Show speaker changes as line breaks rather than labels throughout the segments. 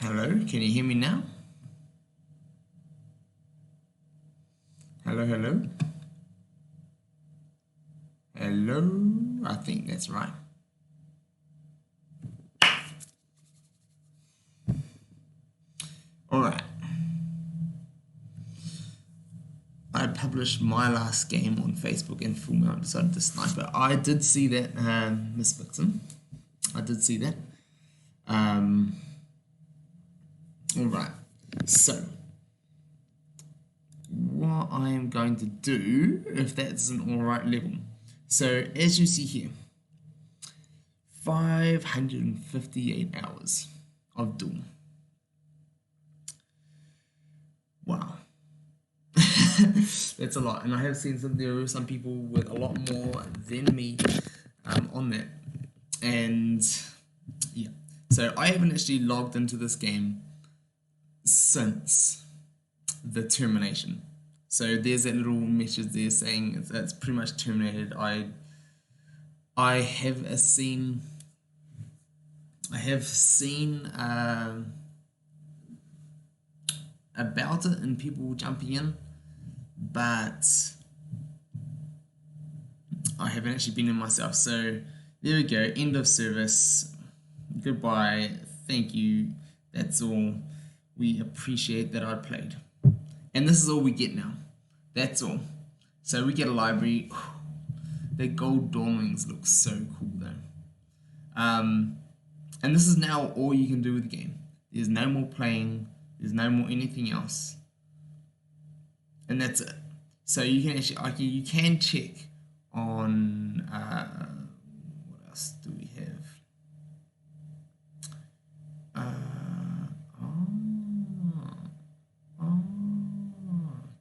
Hello, can you hear me now? Hello, hello. Hello, I think that's right. Alright, I published my last game on Facebook and full mount decided to sniper. I did see that, Miss Vixen. I did see that. Alright, so what I am going to do, if that's an alright level. So as you see here, 558 hours of Duel. Wow. That's a lot, and I have seen there are some people with a lot more than me on that, and yeah. So I haven't actually logged into this game since the termination. So there's that little message there saying that's pretty much terminated. I have seen about it and people jumping in, but I haven't actually been in myself. So there we go, end of service, goodbye, thank you, that's all. We appreciate that I played, and this is all we get now. That's all. So we get a library. The gold dawnlings look so cool though. And this is now all you can do with the game. There's no more playing. There's no more anything else, and that's it. So you can actually, you can check on what else do we have?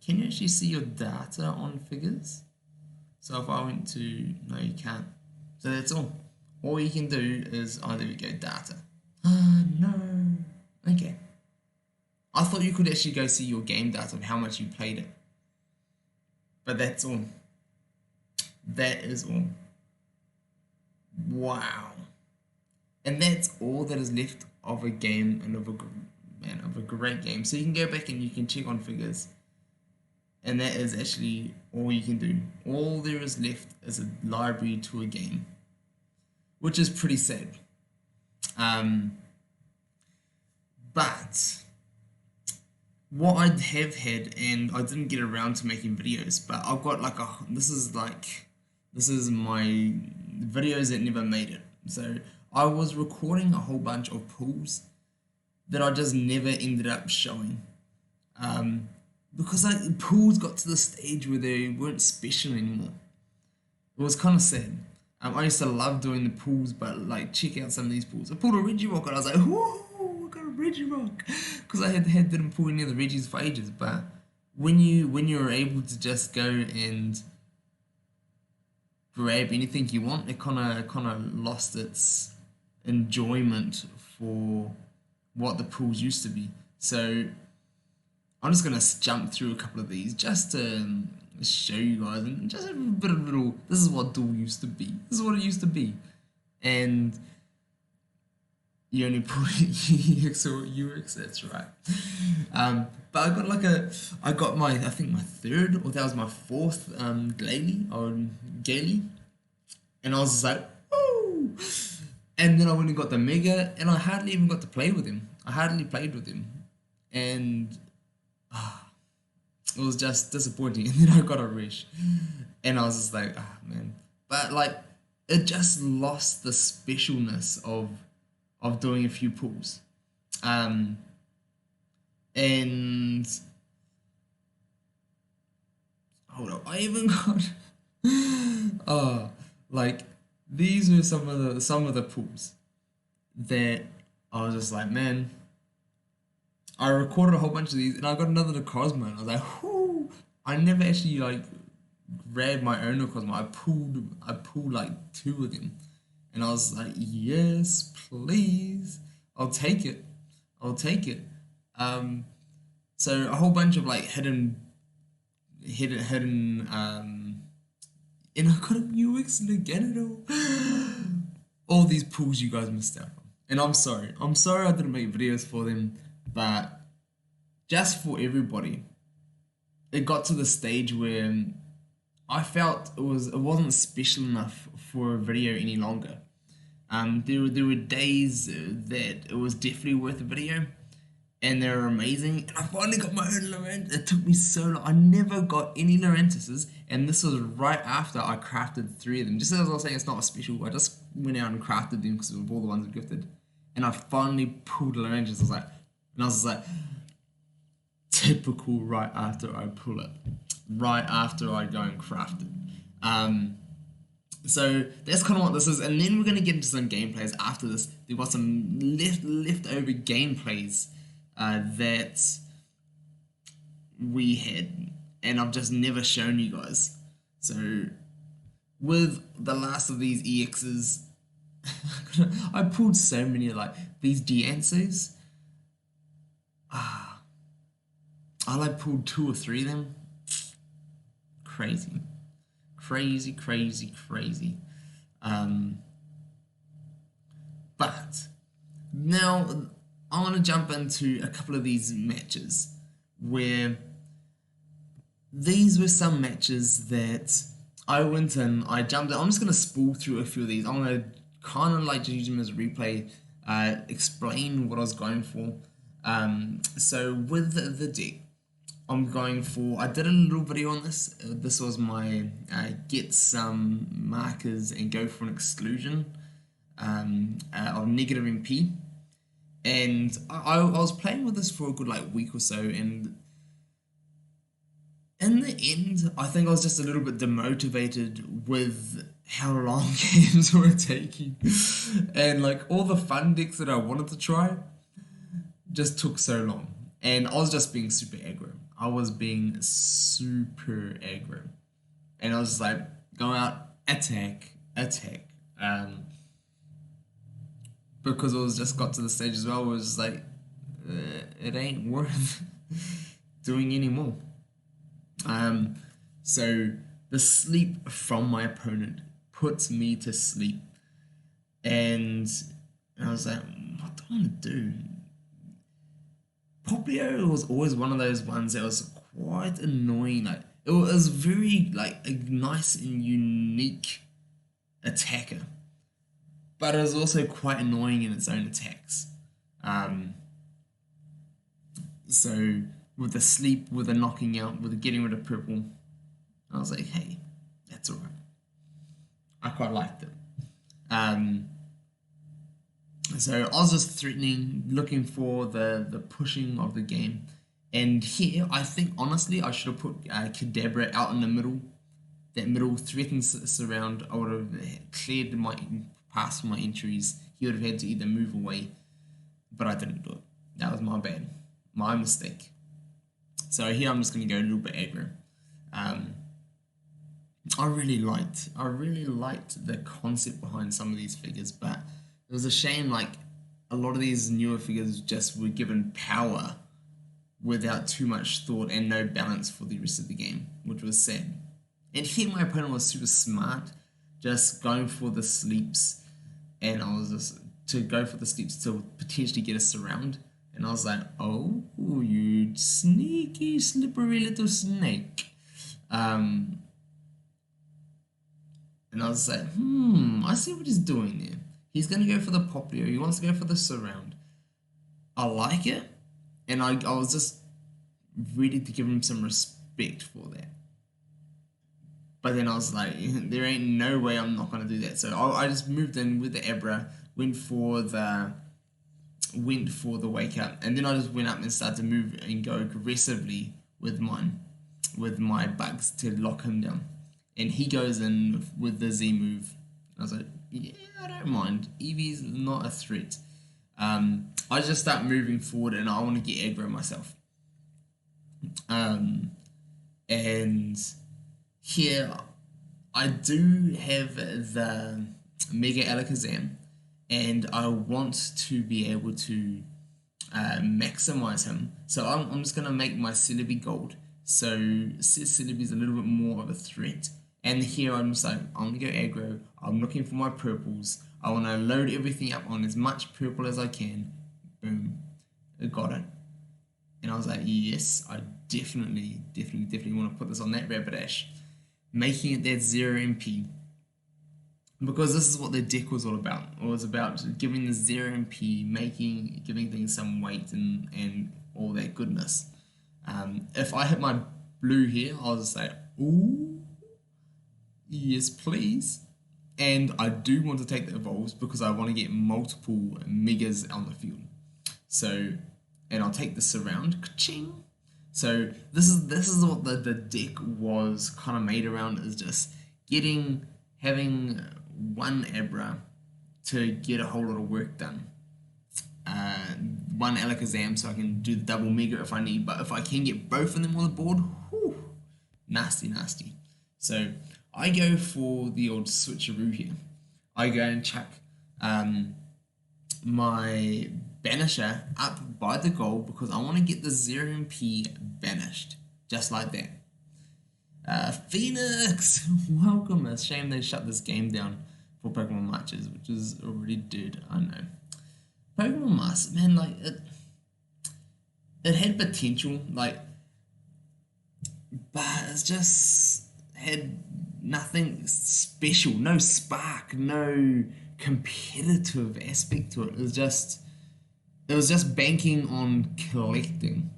Can you actually see your data on figures? So if I went to, no, you can't. So that's all. All you can do is, oh, there we go, data. No. Okay. I thought you could actually go see your game data of how much you played it. But that's all. That is all. Wow. And that's all that is left of a game and of a great game. So you can go back and you can check on figures. And that is actually all you can do. All there is left is a library to a game, which is pretty sad. But what I have had, and I didn't get around to making videos, but I've got like this is my videos that never made it. So I was recording a whole bunch of pools that I just never ended up showing. Because pools got to the stage where they weren't special anymore. It was kind of sad. I used to love doing the pools, but like check out some of these pools. I pulled a Regirock and I was like, whoa, I got a Regirock, because I didn't pull any of the Regis for ages. But when you're able to just go and grab anything you want, it kind of lost its enjoyment for what the pools used to be. So I'm just gonna jump through a couple of these just to show you guys, and just a bit of little. This is what Duel used to be. This is what it used to be, and you only put EX or UX. That's right. But I got my, I think my third, or that was my fourth Gaily, and I was just like, woo! And then I went and got the Mega, and I hardly even got to play with him. I hardly played with him, and it was just disappointing. And then I got a Resh, and I was just like, man. But like, it just lost the specialness of doing a few pulls. And hold up, I even got like, these were some of the pulls that I was just like, man. I recorded a whole bunch of these, and I got another Cosmo, and I was like, whoo! I never actually like grabbed my own Cosmo. I pulled like two of them, and I was like, yes, please, I'll take it. So a whole bunch of like hidden, and I got a UX Legato. All these pulls you guys missed out on. And I'm sorry I didn't make videos for them, but just for everybody, it got to the stage where I felt it wasn't special enough for a video any longer. There were days that it was definitely worth a video, and they were amazing. And I finally got my own Laurent. It took me so long. I never got any Laurentuses, and this was right after I crafted 3 of them. Just as I was saying, it's not a special. I just went out and crafted them because of all the ones I gifted, and I finally pulled Laurentus. I was like, typical. Right after I pull it, right after I go and craft it. So that's kind of what this is, and then we're gonna get into some gameplays after this. There was some leftover gameplays that we had, and I've just never shown you guys. So with the last of these EXs, I pulled so many like these Diances. I like pulled 2 or 3 of them. Crazy. Crazy. But now I want to jump into a couple of these matches where these were some matches that I went in, I jumped in. I'm just going to spool through a few of these. I'm going to kind of like use them as a replay, explain what I was going for. So with the deck, I'm going for, I did a little video on this. This was my get some markers and go for an exclusion of negative MP. And I was playing with this for a good like week or so, and in the end, I think I was just a little bit demotivated with how long games were taking. And like all the fun decks that I wanted to try just took so long. And I was just being super aggro. I was being super aggro. And I was just like, go out, attack. Because it was just got to the stage as well, it was like, it ain't worth doing anymore. So the sleep from my opponent puts me to sleep. And I was like, what do I want to do? Popplio was always one of those ones that was quite annoying. Like it was very like a nice and unique attacker, but it was also quite annoying in its own attacks. So with the sleep, with the knocking out, with the getting rid of purple, I was like, hey, that's alright. I quite liked it. So I was just threatening, looking for the pushing of the game. And here, I think, honestly, I should have put Kadabra out in the middle. That middle threatened surround, I would have cleared my past my entries. He would have had to either move away, but I didn't do it. That was my bad. My mistake. So here I'm just going to go a little bit aggro. I really liked the concept behind some of these figures, but it was a shame like a lot of these newer figures just were given power without too much thought and no balance for the rest of the game, which was sad. And here my opponent was super smart, just going for the sleeps, and I was just to go for the sleeps to potentially get a surround. And I was like, oh, you sneaky, slippery little snake. And I was like, I see what he's doing there. He's going to go for the Popplio. He wants to go for the surround. I like it. And I was just ready to give him some respect for that. But then I was like, there ain't no way I'm not going to do that. So I just moved in with the Abra, went for the wake up. And then I just went up and started to move and go aggressively with my bugs to lock him down. And he goes in with the Z move. I was like, yeah, I don't mind. Eevee's not a threat. I just start moving forward and I want to get aggro myself. And here I do have the Mega Alakazam, and I want to be able to maximize him. So I'm just going to make my Celebi gold. So Celebi is a little bit more of a threat. And here I'm just like, I'm going to go aggro. I'm looking for my purples. I want to load everything up on as much purple as I can. Boom. I got it. And I was like, yes, I definitely want to put this on that Rapidash. Making it that 0 MP. Because this is what the deck was all about. It was about giving the 0 MP, giving things some weight and all that goodness. If I hit my blue here, I'll just say, ooh, yes please. And I do want to take the evolves because I want to get multiple megas on the field. So, and I'll take this around, ka-ching. So this is what the deck was kind of made around, is just having one Abra to get a whole lot of work done. One Alakazam so I can do the double mega if I need, but if I can get both of them on the board, whew, nasty. So I go for the old switcheroo here. I go and chuck my Banisher up by the goal because I want to get the 0 MP banished, just like that. Phoenix, welcome. It's a shame they shut this game down for Pokemon Matches, which is already dead, I know. Pokemon Masters, man, like, it had potential, like, but it's just had nothing special, no spark, no competitive aspect to it. It was just banking on collecting,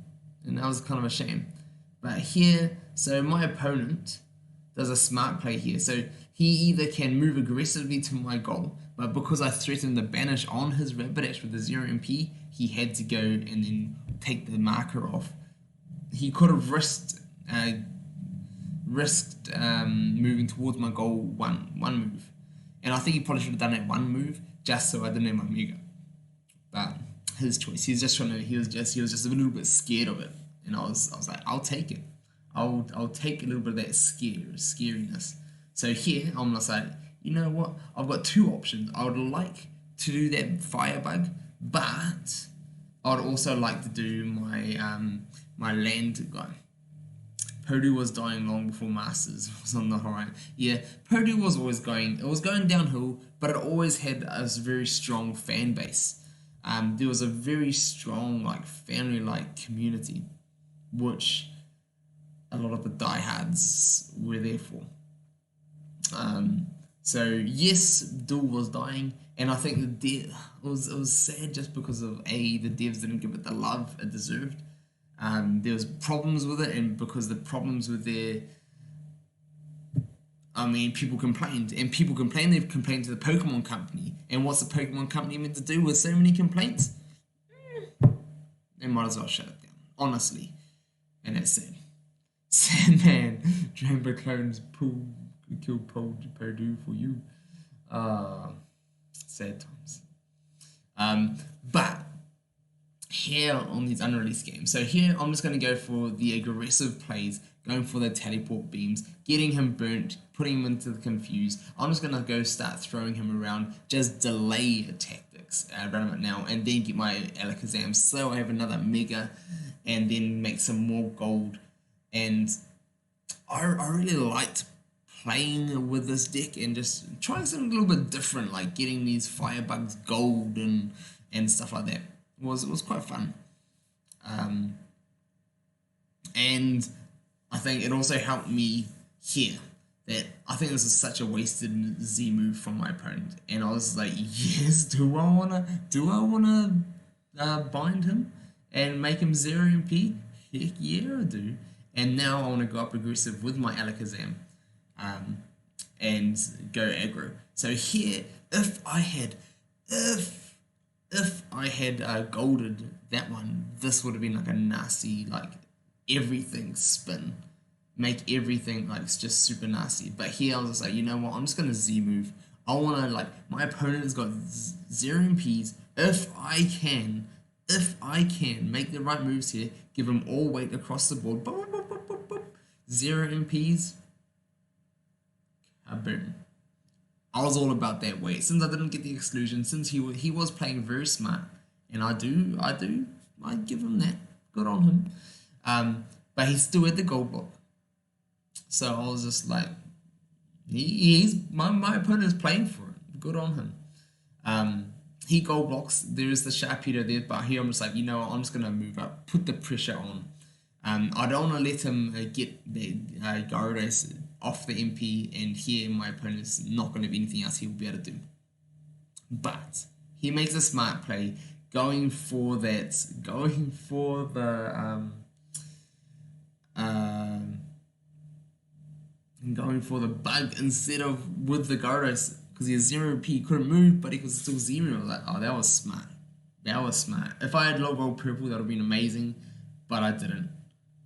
and that was kind of a shame. But here, so my opponent does a smart play here. So he either can move aggressively to my goal, but because I threatened the banish on his Rapidash with the 0 MP, he had to go and then take the marker off. He could have risked moving towards my goal one move, and I think he probably should have done that one move just so I didn't have my Mega. But his choice. He was just a little bit scared of it, and I was like, I'll take it. I'll take a little bit of that scariness. So here I'm just like, you know what? I've got two options. I would like to do that Firebug, but I would also like to do my land guy. Purdue was dying long before Masters was on the horizon. Yeah, Purdue was always going downhill, but it always had a very strong fan base. There was a very strong, like, family-like community, which a lot of the diehards were there for. So yes, Duel was dying, and I think it was sad just because of the devs didn't give it the love it deserved. There was problems with it, and because the problems were there, I mean, people complained, they've complained to the Pokemon Company, and what's the Pokemon Company meant to do with so many complaints? They might as well shut it down, honestly, and that's sad. Sad, man. Drambo clones killed Purdue for you. Sad times. But here on these unreleased games, so here I'm just going to go for the aggressive plays, going for the teleport beams, getting him burnt, putting him into the confuse. I'm just going to go start throwing him around, just delay tactics around him now, and then get my Alakazam so I have another Mega, and then make some more gold. And I really liked playing with this deck and just trying something a little bit different, like getting these Firebugs gold and stuff like that. It was quite fun. And I think it also helped me here that I think this is such a wasted Z move from my opponent, and I was like, yes, do I wanna bind him and make him 0 MP? Heck yeah, I do. And now I want to go up aggressive with my Alakazam, and go aggro. So here, if I had golded that one, this would have been like a nasty, like, everything spin, make everything like just super nasty. But here I was just like, you know what, I'm just gonna Z move. I want to, like, my opponent has got 0 MPs. If I can make the right moves here, give them all weight across the board, 0 MPs, boom. I was all about that weight. Since I didn't get the exclusion, since he was playing very smart, and I give him that. Good on him. But he still had the gold block. So I was just like, my opponent is playing for it. Good on him. He gold blocks. There is the Sharpedo there, but here I'm just like, you know what, I'm just gonna move up, put the pressure on. I don't want to let him get the Gyarados off the MP, and here my opponent's not going to be anything else he'll be able to do. But he makes a smart play, going for the bug instead of with the Gyarados, because he has 0p. He couldn't move, but he could still 0. I was like, oh, that was smart. That was smart. If I had low gold purple, that would have been amazing, but I didn't.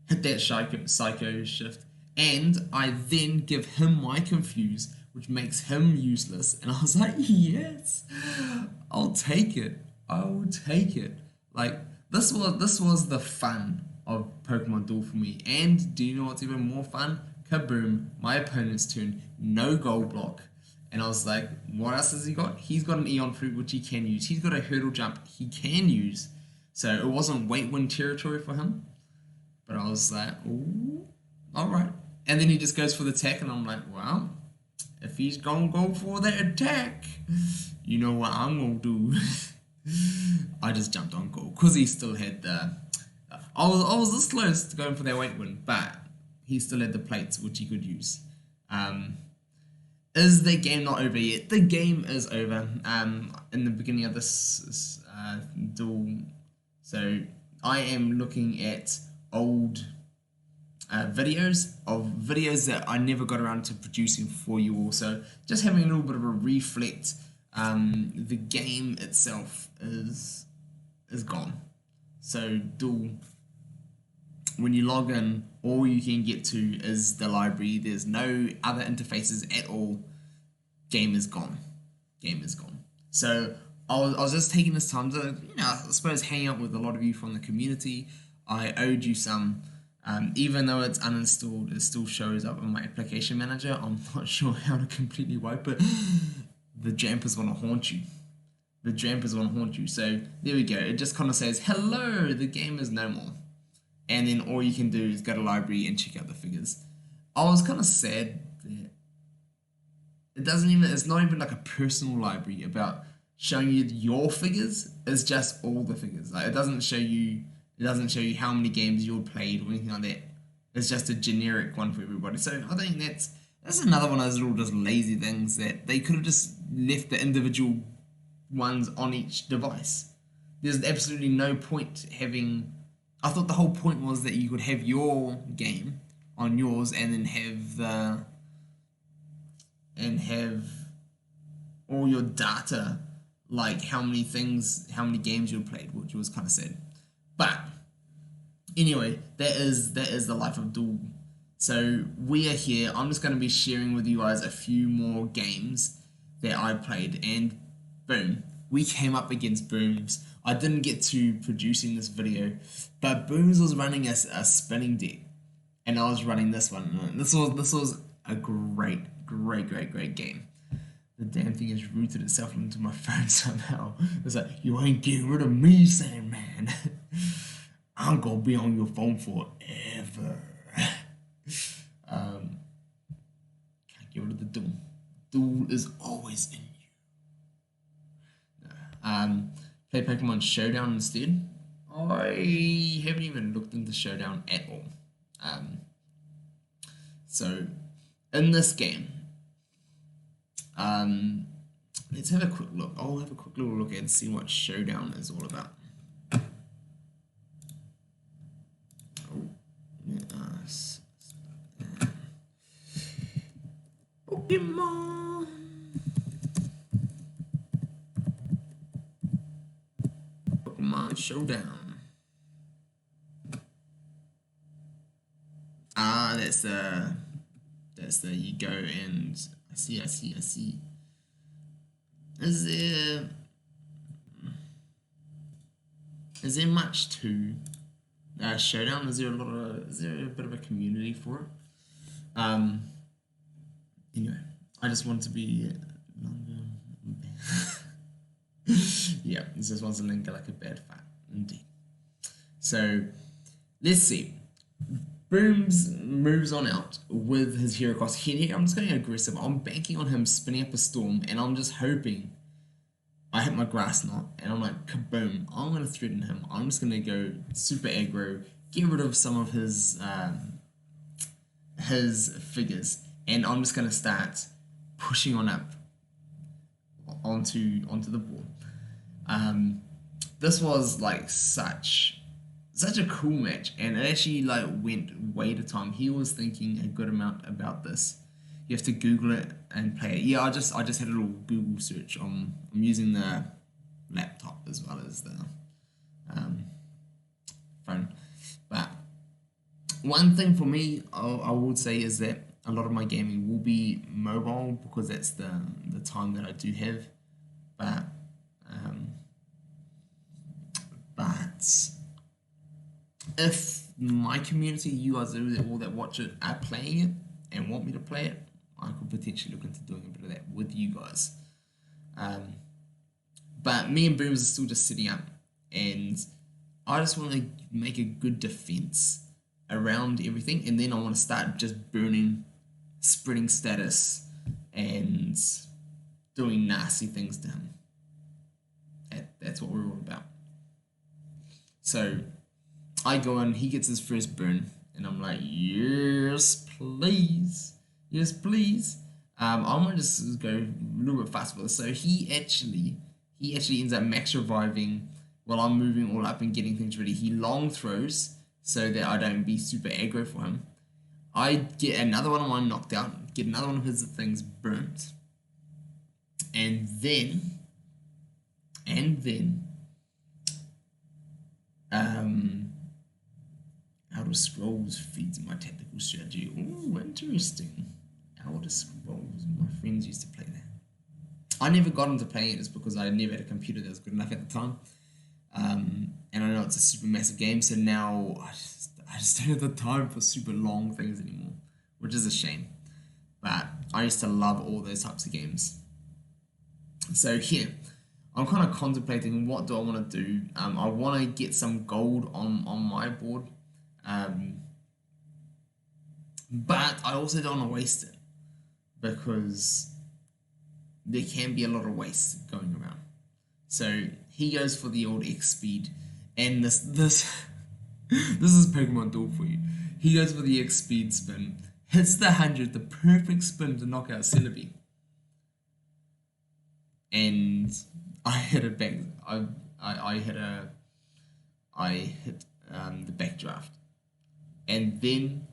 Hit that psycho shift, and I then give him my confuse, which makes him useless, and I was like, yes, I'll take it. I will take it. Like, this was the fun of Pokemon Duel for me. And do you know what's even more fun? Kaboom, my opponent's turn, no gold block. And I was like, what else has he got? He's got an Eon Fruit, which he can use. He's got a Hurdle Jump he can use. So it wasn't wait win territory for him. But I was like, ooh, alright. And then he just goes for the attack, and I'm like, well, if he's gonna go for that attack, you know what I'm gonna do. I just jumped on goal, because he still had the... I was this close to going for that weight win, but he still had the plates, which he could use. Is the game not over yet? The game is over in the beginning of this duel. So I am looking at old videos that I never got around to producing for you all. So just having a little bit of a reflect. The game itself is gone. So Duel, when you log in, all you can get to is the library. There's no other interfaces at all. Game is gone. Game is gone. So I was just taking this time to, I suppose, hang out with a lot of you from the community. I owed you some. Even though it's uninstalled, it still shows up in my application manager. I'm not sure how to completely wipe it. The Jampers want to haunt you. The Jampers want to haunt you. So there we go. It just kind of says, hello, the game is no more. And then all you can do is go to library and check out the figures. I was kind of sad that it's not even like a personal library about showing you your figures. It's just all the figures. Like, it doesn't show you how many games you've played or anything like that. It's just a generic one for everybody. So I think that's another one of those little just lazy things that they could have just left the individual ones on each device. There's absolutely no point having... I thought the whole point was that you could have your game on yours and then have all your data, like how many games you played, which was kind of sad. But anyway, that is the life of Duel. So we are here. I'm just going to be sharing with you guys a few more games that I played, and boom, we came up against Booms. I didn't get to producing this video, but Booms was running a spinning deck, and I was running this one. This was a great game. The damn thing has rooted itself into my phone somehow. It's like, you ain't getting rid of me, Sandman. I'm gonna be on your phone forever. Can't get rid of the Duel. Duel is always in you. Play Pokemon Showdown instead. I haven't even looked into Showdown at all. So in this game, let's have a quick look. I'll have a quick little look and see what Showdown is all about. Pokemon. Pokemon Showdown. That's the you go and I see. Is there much to Showdown? Is there a bit of a community for it? Anyway, I just want to be longer. Yeah, this just wants to link like a bad fat indeed. So let's see. Booms moves on out with his Hero Cross. Here, I'm just going aggressive. I'm banking on him spinning up a Storm, and I'm just hoping I hit my grass knot, and I'm like, kaboom! I'm gonna threaten him. I'm just gonna go super aggro, get rid of some of his figures, and I'm just gonna start pushing on up onto the board. Um, this was like such a cool match, and it actually like went way to time. He was thinking a good amount about this. You have to Google it and play it. Yeah, I just had a little Google search. I'm using the laptop as well as the um, phone. But one thing for me, I would say is that a lot of my gaming will be mobile because that's the time that I do have. But um, but if my community, you guys all that watch it, are playing it and want me to play it, I could potentially look into doing a bit of that with you guys. Um, but me and Boomers are still just sitting up, and I just want to make a good defense around everything, and then I want to start just burning, spreading status, and doing nasty things to him. That's what we're all about. So I go in, he gets his first burn, and I'm like, yes, please. Yes, please. I might just go a little bit fast with this. So he actually ends up max reviving while I'm moving all up and getting things ready. He long throws so that I don't be super aggro for him. I get another one of mine knocked out, get another one of his things burnt, and then um Outer Scrolls feeds my tactical strategy. Oh, interesting. Outer Scrolls. My friends used to play that. I never got into playing it just because I never had a computer that was good enough at the time. And I know it's a super massive game, so now I just don't have the time for super long things anymore, which is a shame. But I used to love all those types of games. So here, I'm kind of contemplating what do I want to do. I want to get some gold on my board. But I also don't want to waste it because there can be a lot of waste going around. So he goes for the old X speed, and this this is Pokemon Duel for you. He goes for the X speed spin, hits the 100, the perfect spin to knock out Celebi, and I hit a back. I hit a I hit the backdraft, and then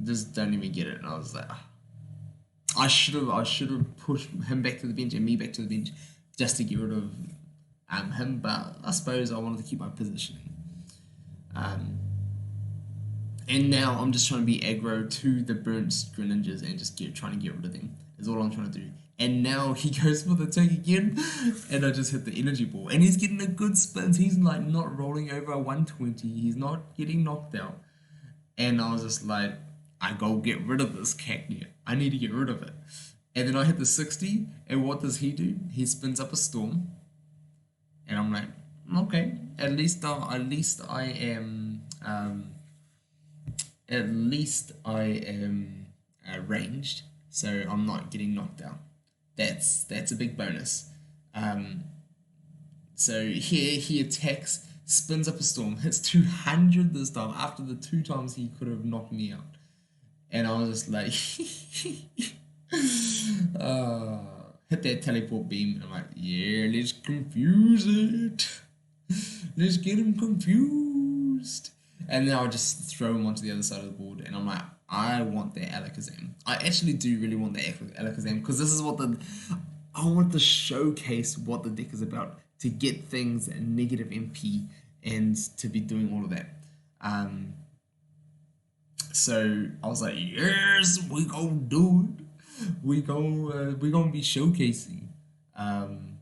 just don't even get it. And I was like, I should have pushed him back to the bench and me back to the bench just to get rid of him. But I suppose I wanted to keep my positioning. Um, and now I'm just trying to be aggro to the burnt Greninjas and just trying to get rid of them. Is all I'm trying to do. And now he goes for the take again, and I just hit the energy ball. And he's getting a good spin. He's like not rolling over 120. He's not getting knocked out. And I was just like, I go get rid of this cacnea. I need to get rid of it. And then I hit the 60, and what does he do? He spins up a storm, and I'm like, okay, at least I am ranged, so I'm not getting knocked out. That's a big bonus. So here he attacks, spins up a storm, hits 200 this time after the two times he could have knocked me out. And I was just like, hit that teleport beam, and I'm like, yeah, let's confuse it. Let's get him confused. And then I'll just throw him onto the other side of the board, and I'm like, I want that Alakazam. I actually do really want that Alakazam, because this is I want to showcase what the deck is about, to get things at negative MP and to be doing all of that. So I was like, yes, we gonna do it. We gonna be showcasing. And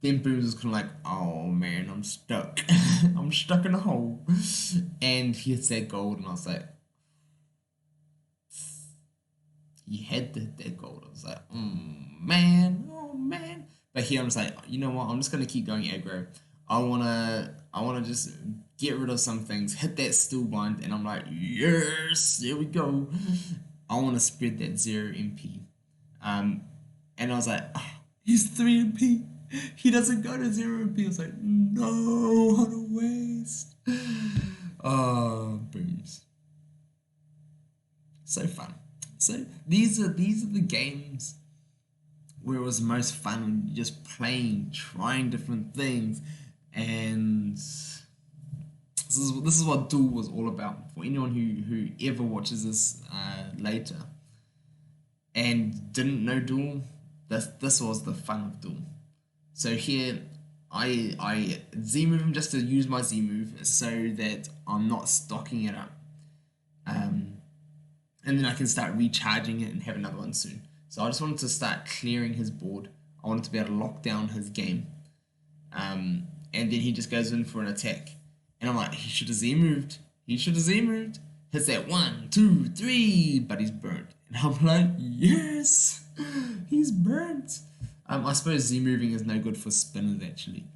then Booms was kind of like, oh man, I'm stuck. I'm stuck in a hole. And he hits that gold, and I was like, he had to hit that gold. I was like, oh man. But here I'm just like, you know what? I'm just gonna keep going aggro. I wanna just get rid of some things, hit that still blind, and I'm like, yes, there we go. I wanna spread that 0 MP. And I was like, oh, he's 3 MP. He doesn't go to 0 MP. I was like, no, what a waste. Oh, booms. So fun. So these are the games where it was most fun, just playing, trying different things, and this is what Duel was all about. For anyone who ever watches this later and didn't know Duel, this was the fun of Duel. So here, I Z move him just to use my Z move so that I'm not stocking it up. And then I can start recharging it and have another one soon. So I just wanted to start clearing his board. I wanted to be able to lock down his game. And then he just goes in for an attack. And I'm like, he should have Z moved. He should have Z moved. Hits that 1, 2, 3, but he's burnt. And I'm like, yes, he's burnt. I suppose Z moving is no good for spinners actually.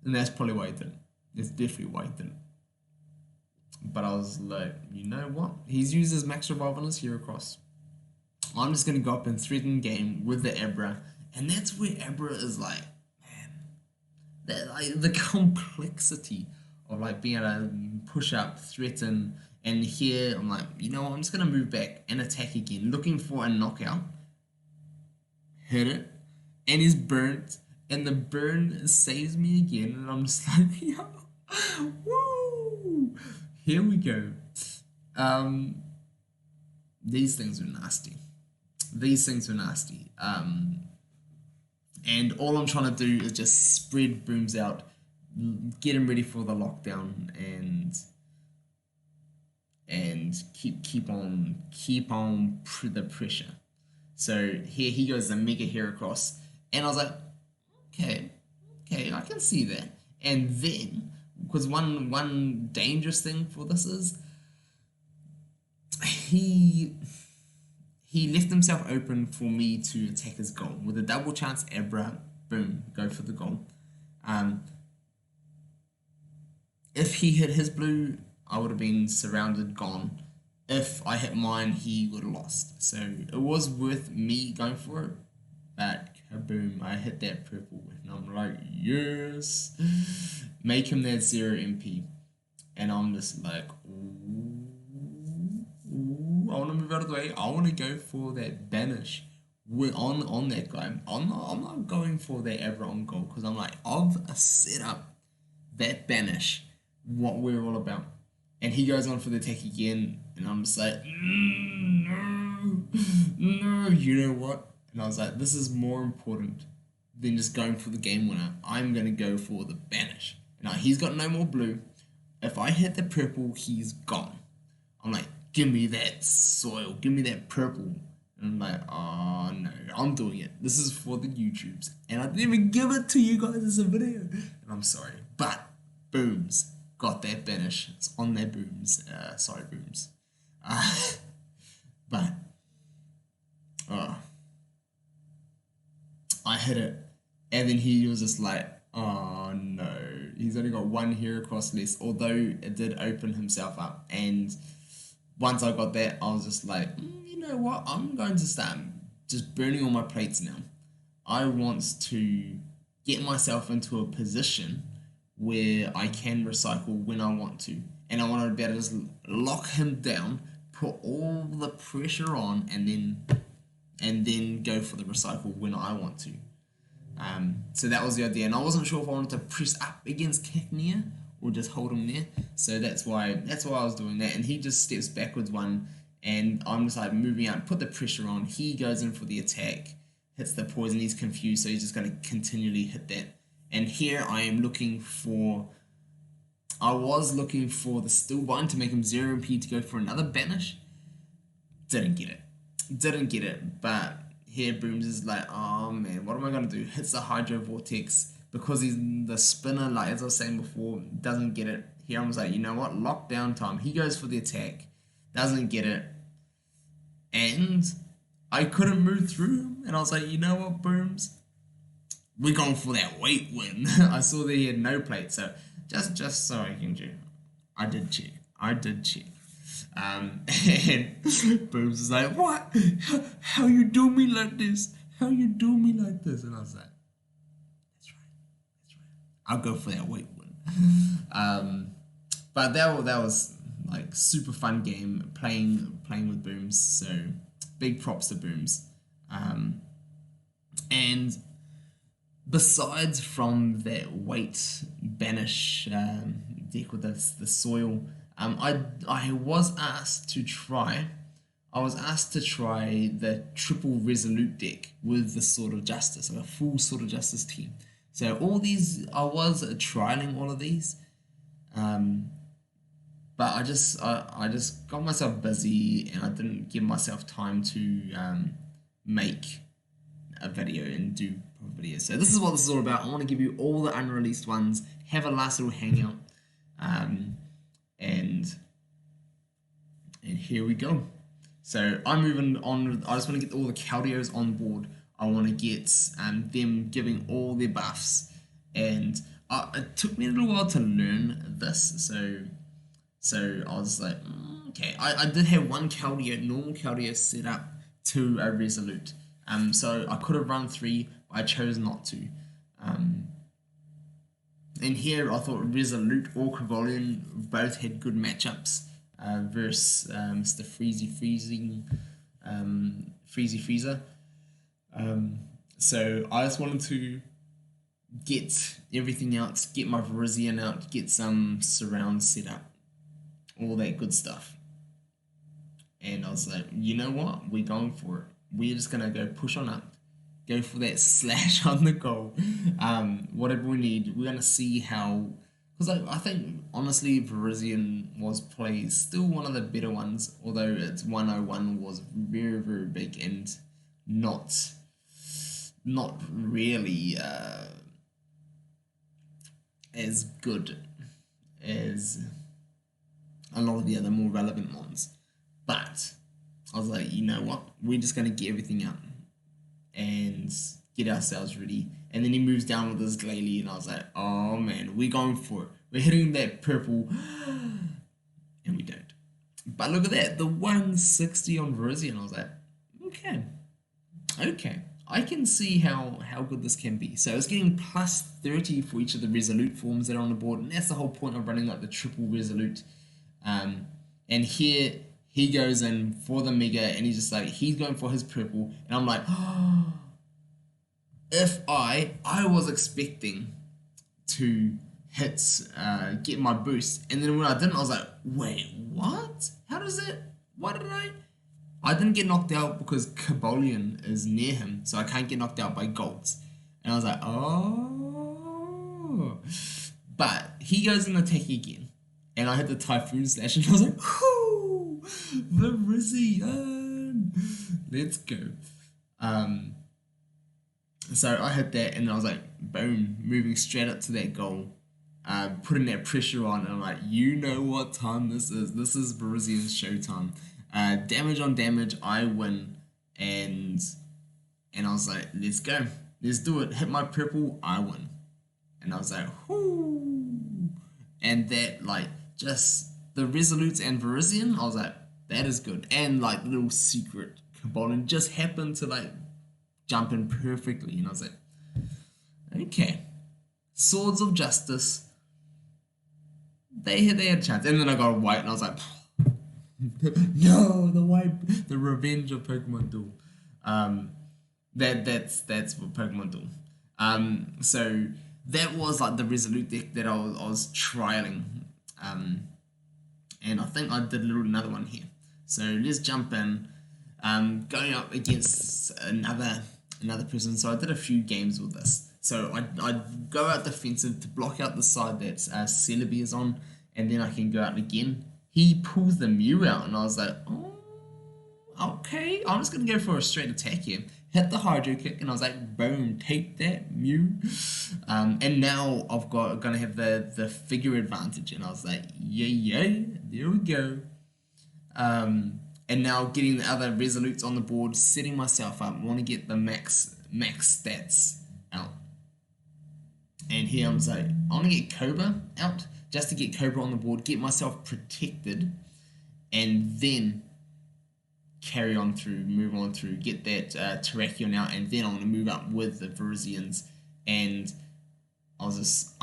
And that's probably why he didn't. That's definitely why he didn't. But I was like, you know what? He's used his max revive on his hero cross. I'm just going to go up and threaten game with the Abra. And that's where Abra is like, man, that, the complexity of like being able to push up, threaten. And here I'm like, you know what? I'm just going to move back and attack again. Looking for a knockout. Hit it. And he's burnt. And the burn saves me again. And I'm just like, yo, woo! Here we go. These things are nasty. These things are nasty. And all I'm trying to do is just spread booms out, get him ready for the lockdown, and keep on the pressure. So here he goes, the mega hero cross, and I was like, okay, I can see that. And then, because one dangerous thing for this is he left himself open for me to attack his goal with a double chance Abra, boom, go for the goal. If he hit his blue, I would have been surrounded, gone. If I hit mine, he would have lost. So it was worth me going for it, but kaboom, I hit that purple, and I'm like, yes, make him that 0 MP, and I'm just like, ooh, I want to move out of the way. I want to go for that banish on that guy. I'm not going for that Abra on goal because I'm like, I've set up that banish, what we're all about. And he goes on for the attack again, and I'm just like, no, you know what? And I was like, this is more important than just going for the game winner. I'm going to go for the banish. Now, he's got no more blue. If I hit the purple, he's gone. I'm like, give me that soil. Give me that purple. And I'm like, oh, no, I'm doing it. This is for the YouTubes. And I didn't even give it to you guys as a video. And I'm sorry. But, booms. Got that banish. It's on their booms. Sorry, booms. But, I hit it, and then he was just like, oh no, he's only got 1 hero cross less, although it did open himself up. And once I got that, I was just like, you know what, I'm going to start just burning all my plates now. I want to get myself into a position where I can recycle when I want to, and I want to be able to just lock him down, put all the pressure on, and then go for the recycle when I want to. So that was the idea, and I wasn't sure if I wanted to press up against Cacnea or just hold him there. So that's why I was doing that, and he just steps backwards 1, and I'm just like moving out, put the pressure on. He goes in for the attack, hits the poison. He's confused, so he's just going to continually hit that. And here I was looking for the stillbind to make him 0 MP to go for another banish. Didn't get it, but here Booms is like, oh man, what am I going to do? Hits the Hydro Vortex because he's the spinner, like as I was saying before, doesn't get it. Here I was like, you know what, lockdown time. He goes for the attack, doesn't get it, and I couldn't move through him, and I was like, you know what, Booms, we're going for that weight win. I saw that he had no plate, so just so I can check. I did check. And Booms is like, what? How you do me like this? how you do me like this? And I was like, that's right. I'll go for that weight one. But that was like super fun game playing with Booms. So big props to Booms. And besides from that weight banish deck with the soil, I was asked to try. I was asked to try the triple resolute deck with the Sword of Justice, like a full Sword of Justice team. So all these, I was trialing all of these, but I just got myself busy and I didn't give myself time to make a video and do proper videos. So this is what this is all about. I want to give you all the unreleased ones, have a last little hangout, and here we go. So I'm moving on. I just want to get all the Caldeos on board. I want to get them giving all their buffs, and it took me a little while to learn this. So I was like, okay. I did have one normal Caldeo set up to a Resolute. So I could have run 3, but I chose not to. And here I thought Resolute or Cavalion both had good matchups versus Mr. Freezy Freezer. So I just wanted to get everything out, get my Virizion out, get some surround set up, all that good stuff. And I was like, you know what? We're going for it. We're just going to go push on up, go for that slash on the goal. Whatever we need, we're going to see how... Because I think, honestly, Virizion was played still one of the better ones, although its 101 was very, very big and not really as good as a lot of the other more relevant ones. But I was like, you know what? We're just going to get everything out and get ourselves ready. And then he moves down with his Glalie, and I was like, oh man, we're going for it. We're hitting that purple, and we don't. But look at that, the 160 on Virizion. I was like, okay. I can see how good this can be. So it's getting plus 30 for each of the Resolute forms that are on the board, and that's the whole point of running like the triple Resolute. And here he goes in for the Mega, and he's just like, he's going for his purple, and I'm like, oh, if I was expecting to hit, get my boost, and then when I didn't, I was like, wait, what? How does it, why did I didn't get knocked out because Cavalion is near him, so I can't get knocked out by Golds. And I was like, oh. But he goes in attack again, and I hit the Typhoon Slash, and I was like, whoo, the Virizion, let's go. So I hit that, and I was like, boom, moving straight up to that goal, putting that pressure on, and I'm like, you know what time this is. This is Virizion's showtime. Damage on damage, I win, and I was like, let's go, let's do it. Hit my purple, I win, and I was like, whoo, and that like just the Resolutes and Virizion, I was like, that is good, and like the little secret Cavalion just happened to like jump in perfectly, and I was like, okay, Swords of Justice, they had a chance, and then I got a white, and I was like, no, the white, the revenge of Pokemon Duel. That's what Pokemon Duel. So that was like the Resolute deck that I was trialing, and I think I did another one here. So let's jump in. Going up against another person. So I did a few games with this. So I'd go out defensive to block out the side that Celebi is on, and then I can go out again. He pulls the Mew out, and I was like, oh, okay. I'm just going to go for a straight attack here. Hit the Hydro Kick, and I was like, boom, take that, Mew. And now I've going to have the figure advantage, and I was like, yay, there we go. And now getting the other Resolutes on the board, setting myself up. I want to get the max stats out. And here I'm like, I want to get Cobra out, just to get Cobra on the board, get myself protected, and then carry on through, move on through, get that Terrakion out, and then I want to move up with the Virizions. And I was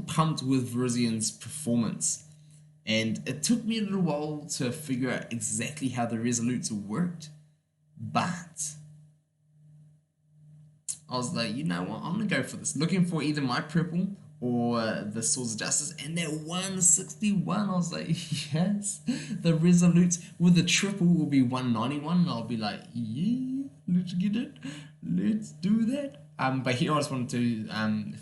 pumped with Virizian's performance, and it took me a little while to figure out exactly how the Resolutes worked, but I was like, you know what, I'm gonna go for this. Looking for either my purple or the Swords of Justice, and that 161, I was like, yes, the Resolutes with the triple will be 191, and I'll be like, yeah, let's get it, let's do that. But here I just wanted to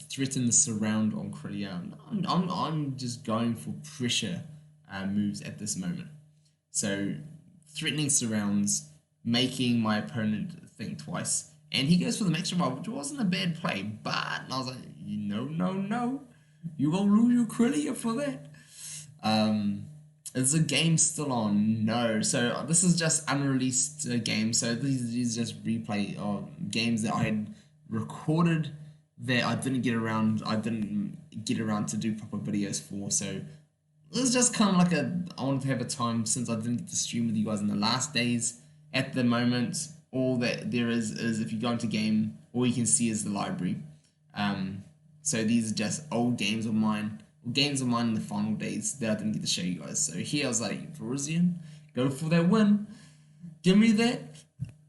threaten the surround on Krylia. I'm just going for pressure moves at this moment. So threatening surrounds, making my opponent think twice. And he goes for the max revive, which wasn't a bad play, but I was like, no, you won't lose your Krylia for that. Is the game still on? No. So this is just unreleased games. So these just replay games that I had recorded that I didn't get around to do proper videos for. So it was just kind of like I wanted to have a time, since I didn't get to stream with you guys in the last days. At the moment, all that there is if you go into game, all you can see is the library. So these are just old games of mine, in the final days that I didn't get to show you guys. So here I was like, Virizion, go for that win, give me that.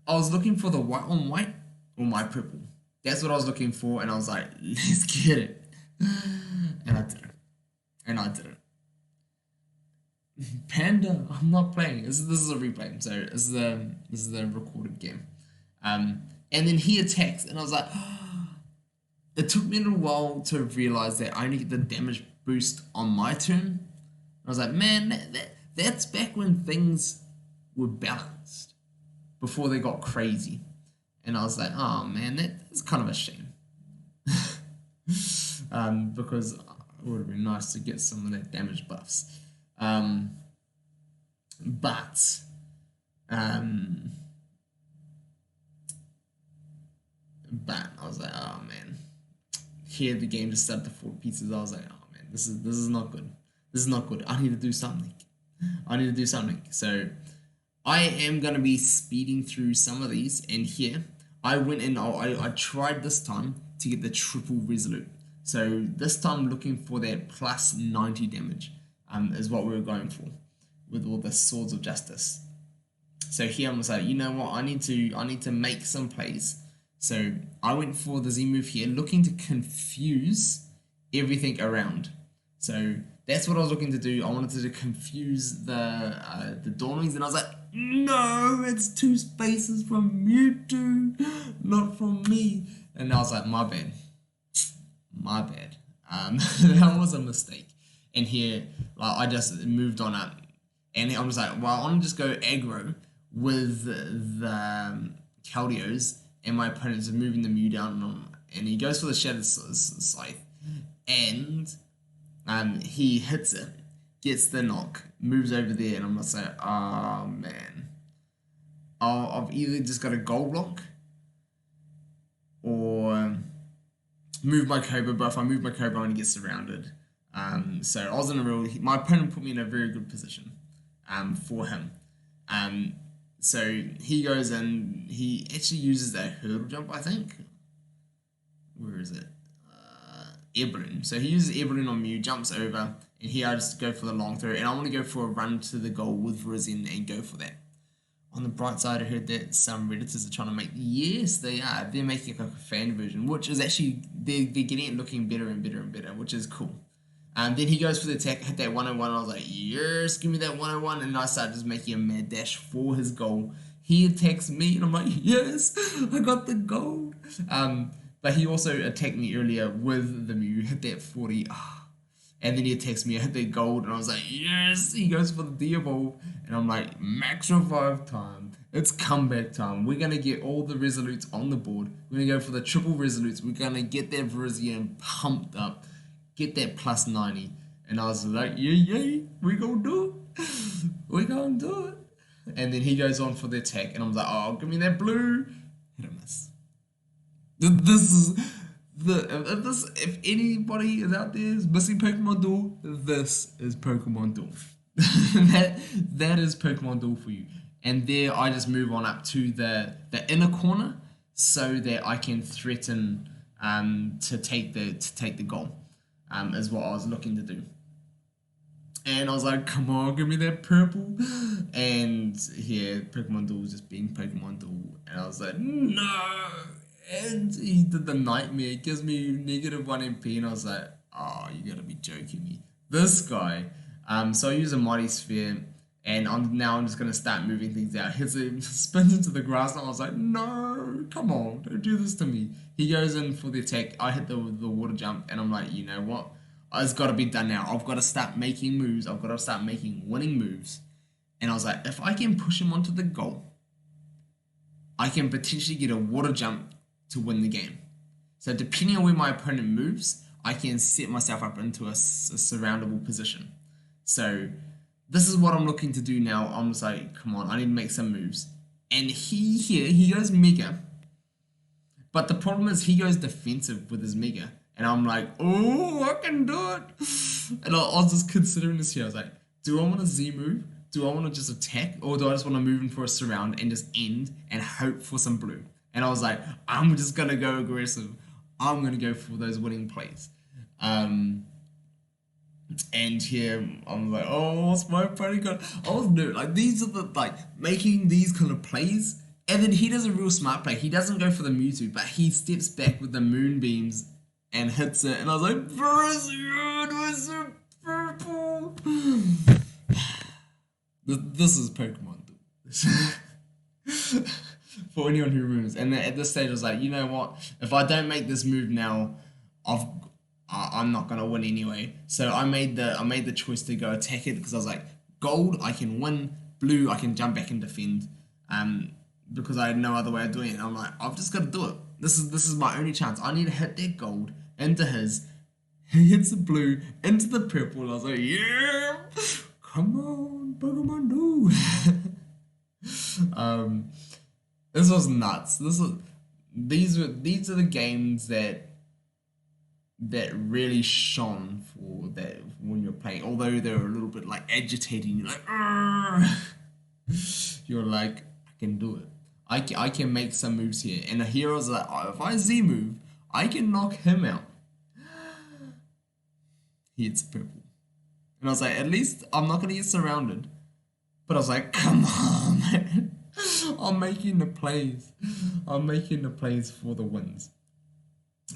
I was looking for the white on white or my purple. That's what I was looking for, and I was like, let's get it. And I didn't. Panda, I'm not playing. This is a replay, so this is the recorded game. And then he attacks, and I was like, it took me a little while to realize that I only get the damage boost on my turn. I was like, man, that's back when things were balanced, before they got crazy. And I was like, oh man, that's kind of a shame. Because it would have been nice to get some of that damage buffs. But I was like, oh man. Here the game just started to fall to pieces. I was like, oh man, this is not good. This is not good. I need to do something. So I am gonna be speeding through some of these, and here I went and I tried this time to get the triple resolute. So this time looking for that plus 90 damage is what we were going for with all the Swords of Justice. So here I'm just like, you know what, I need to make some plays. So I went for the Z move here, looking to confuse everything around. So that's what I was looking to do. I wanted to confuse the Dawnwings, and I was like, no, it's 2 spaces from Mewtwo, not from me. And I was like, my bad. That was a mistake. And here, like, I just moved on up, and I'm just like, well, I want to just go aggro with the Keldeos, and my opponent's moving the Mew down, and he goes for the Shattered Scythe, and he hits it, gets the knock, moves over there, and I'm just like, oh man, I've either just got a gold block or move my Cobra, but if I move my Cobra, I'm going to get surrounded. So I was my opponent put me in a very good position for him. So he goes and he actually uses that hurdle jump, I think. Where is it? Air balloon. So he uses air balloon on Mew, jumps over, and here I just go for the long throw, and I want to go for a run to the goal with Virizion and go for that. On the bright side, I heard that some Redditors are trying to make, yes, they are. They're making like a fan version, which is actually, they're getting it looking better and better and better, which is cool. Then he goes for the attack, hit that 101, and I was like, yes, give me that 101, and I started just making a mad dash for his goal. He attacks me, and I'm like, yes, I got the gold. But he also attacked me earlier with the Mew, hit that 40, and then he attacks me, I hit that gold, and I was like, yes, he goes for the D-Evolve, and I'm like, max revive time, it's comeback time, we're going to get all the Resolutes on the board, we're going to go for the triple Resolutes, we're going to get that Virizion pumped up, get that plus 90, and I was like, yeah, we gonna do it, and then he goes on for the attack, and I'm like, oh, give me that blue, hit or miss. This is if anybody is out there is missing Pokemon Duel, this is Pokemon Duel. that is Pokemon Duel for you. and there I just move on up to the inner corner so that I can threaten to take the goal, is what I was looking to do. And I was like, come on, give me that purple. And here, Pokemon Duel was just being Pokemon Duel. And I was like, no. And he did the nightmare. It gives me negative 1 MP. And I was like, oh, you gotta be joking me. This guy. So I use a Mighty Sphere. And I'm just gonna start moving things out. Hits it, spins into the grass, and I was like, no, come on, don't do this to me. He goes in for the attack. I hit the water jump, and I'm like, you know what? It's got to be done now. I've got to start making moves. I've got to start making winning moves. And I was like, if I can push him onto the goal, I can potentially get a water jump to win the game. So depending on where my opponent moves, I can set myself up into a surroundable position. So this is what I'm looking to do now. I'm just like, come on, I need to make some moves. And he goes Mega. But the problem is he goes defensive with his Mega. And I'm like, oh, I can do it. And I was just considering this here. I was like, do I want to Z move? Do I want to just attack? Or do I just want to move in for a surround and just end and hope for some blue? And I was like, I'm just going to go aggressive. I'm going to go for those winning plays. And here I'm like, oh, what's my opponent got? I was nervous. Like, these are the, like, making these kind of plays. And then he does a real smart play. He doesn't go for the Mewtwo, but he steps back with the moonbeams and hits it, and I was like, Brazil, was so purple. This is Pokemon Duel. For anyone who remembers. And at this stage, I was like, you know what? If I don't make this move now, I'm not gonna win anyway. So I made the choice to go attack it because I was like, gold, I can win. Blue, I can jump back and defend. Because I had no other way of doing it. And I'm like, I've just got to do it. This is my only chance. I need to hit that gold into his. He hits the blue into the purple. And I was like, yeah, come on, Pokemon Duel. This was nuts. These are the games that really shone for that when you're playing. Although they were a little bit like agitating. You're like, argh. You're like, I can do it. I can make some moves here. And the hero's like, oh, if I Z move, I can knock him out. He hits purple. And I was like, at least I'm not going to get surrounded. But I was like, come on, man. I'm making the plays. I'm making the plays for the wins.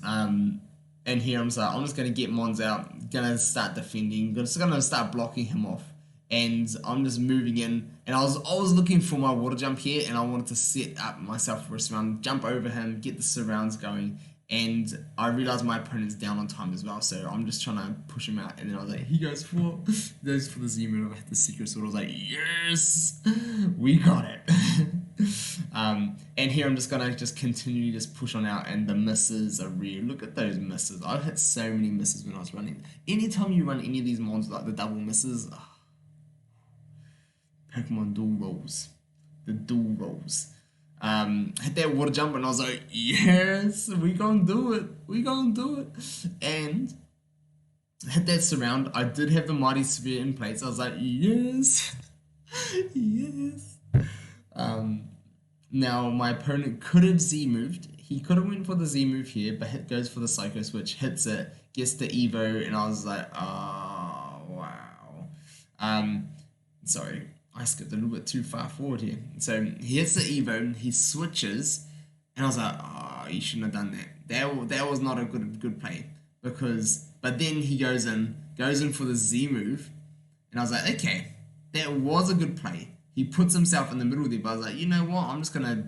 And here I'm like, I'm just going to get Mons out. Going to start defending. Just going to start blocking him off. And I'm just moving in, and I was looking for my water jump here, and I wanted to set up myself for a surround, jump over him, get the surrounds going, and I realized my opponent's down on time as well, so I'm just trying to push him out, and then I was like, he goes for the Z move, I hit the secret sword, I was like, yes, we got it. And here I'm just gonna continue just push on out, and the misses are real. Look at those misses. I've hit so many misses when I was running. Anytime you run any of these mons like the double misses, Pokemon Duel rolls. The duel rolls. Hit that water jump and I was like, yes, we gonna do it. We gonna do it. And hit that surround. I did have the Mighty Sphere in place. I was like, yes. Yes. Now my opponent could have Z moved. He could have went for the Z move here, but it goes for the Psycho Switch, hits it, gets the Evo, and I was like, oh wow. Sorry. I skipped a little bit too far forward here. So he hits the Evo, he switches, and I was like, oh, you shouldn't have done that. That was not a good play. But then he goes in for the Z move, and I was like, okay, that was a good play. He puts himself in the middle there, but I was like, you know what, I'm just going to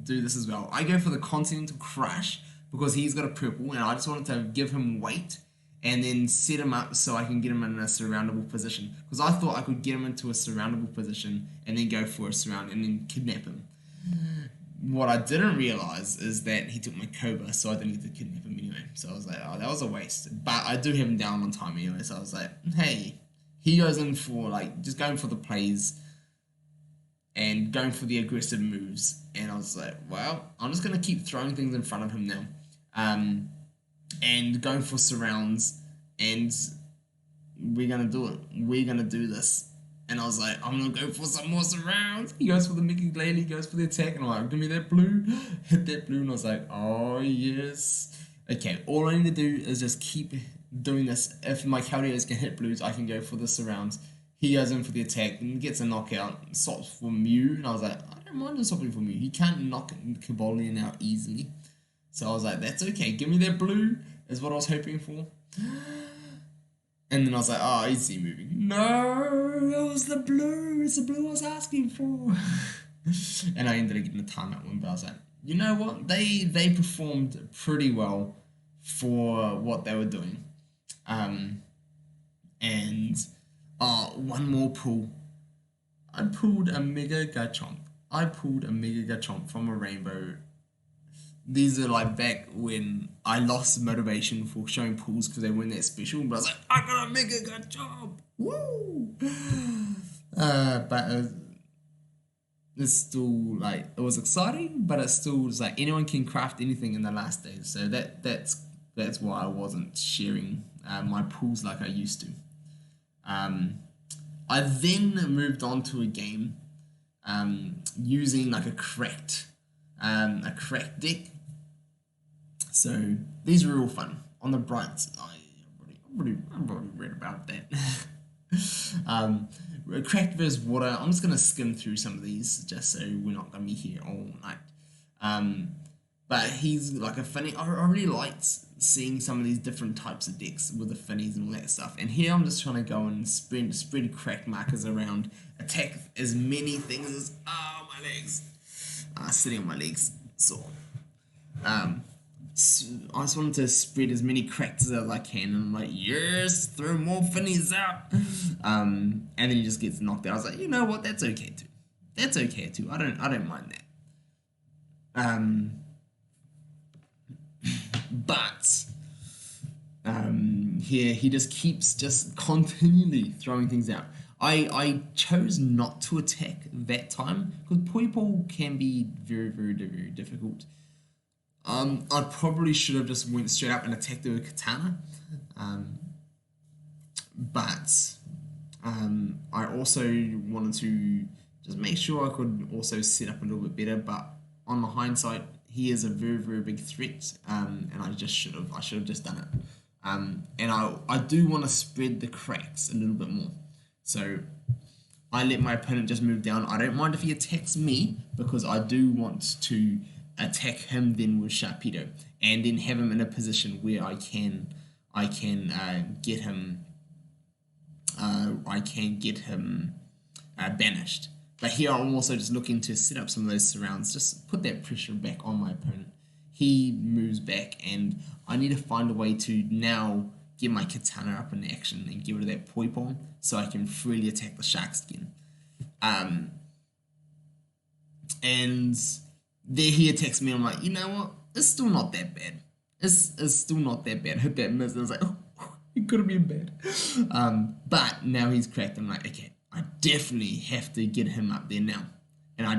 do this as well. I go for the Continental Crush, because he's got a purple, and I just wanted to give him weight, and then set him up so I can get him in a surroundable position. Because I thought I could get him into a surroundable position and then go for a surround and then kidnap him. What I didn't realize is that he took my Cobra, so I didn't get to kidnap him anyway. So I was like, oh, that was a waste. But I do have him down on time anyway, so I was like, hey. He goes in for, like, just going for the plays and going for the aggressive moves. And I was like, well, I'm just going to keep throwing things in front of him now. And going for surrounds, and we're gonna do it. We're gonna do this. And I was like, I'm gonna go for some more surrounds. He goes for the Mickey Glalie, he goes for the attack, and I'm like, give me that blue. Hit that blue, and I was like, oh yes. Okay, all I need to do is just keep doing this. If my Caldeiras can hit blues, I can go for the surrounds. He goes in for the attack and gets a knockout, swaps for Mew, and I was like, I don't mind him swapping for Mew. He can't knock Cobalion out easily. So I was like, that's okay, give me that blue, is what I was hoping for. And then I was like, oh, he's moving. No, it was the blue. It's the blue I was asking for. And I ended up getting the timeout one, but I was like, you know what? They performed pretty well for what they were doing. And one more pull. I pulled a Mega Garchomp. I pulled a Mega Garchomp from a rainbow. These are like back when I lost motivation for showing pulls because they weren't that special, but I was like, I got a Mega Garchomp! Woo! But it's still like, it was exciting, but it still was like anyone can craft anything in the last days. So that's why I wasn't sharing my pulls like I used to. I then moved on to a game using like a cracked deck. So these were all fun. On the bright side, I've already read about that. Cracked versus water. I'm just gonna skim through some of these just so we're not gonna be here all night. But he's like a Finny. I really liked seeing some of these different types of decks with the Finnies and all that stuff. And here I'm just trying to go and spread cracked markers around, attack as many things as my legs. Sitting on my legs, so I just wanted to spread as many cracks as I can, and I'm like, yes, throw more Finnies out. And then he just gets knocked out. I was like, you know what? That's okay too. That's okay too. I don't mind that. But here he just keeps just continually throwing things out. I chose not to attack that time because Poipole can be very, very, very difficult. I probably should have just went straight up and attacked with a katana. But I also wanted to just make sure I could also set up a little bit better. But on the hindsight, he is a very, very big threat. And I should have just done it. And I do want to spread the cracks a little bit more. So I let my opponent just move down. I don't mind if he attacks me because I do want to attack him then with Sharpedo and then have him in a position where I can get him banished. But here I'm also just looking to set up some of those surrounds, just put that pressure back on my opponent. He moves back and I need to find a way to now get my katana up in action and get rid of that Poipole so I can freely attack the sharks again. And there he attacks me. I'm like, you know what? It's still not that bad. It's still not that bad. Hit that miss. And I was like, oh, it could have been bad. But now he's cracked. I'm like, okay, I definitely have to get him up there now. And I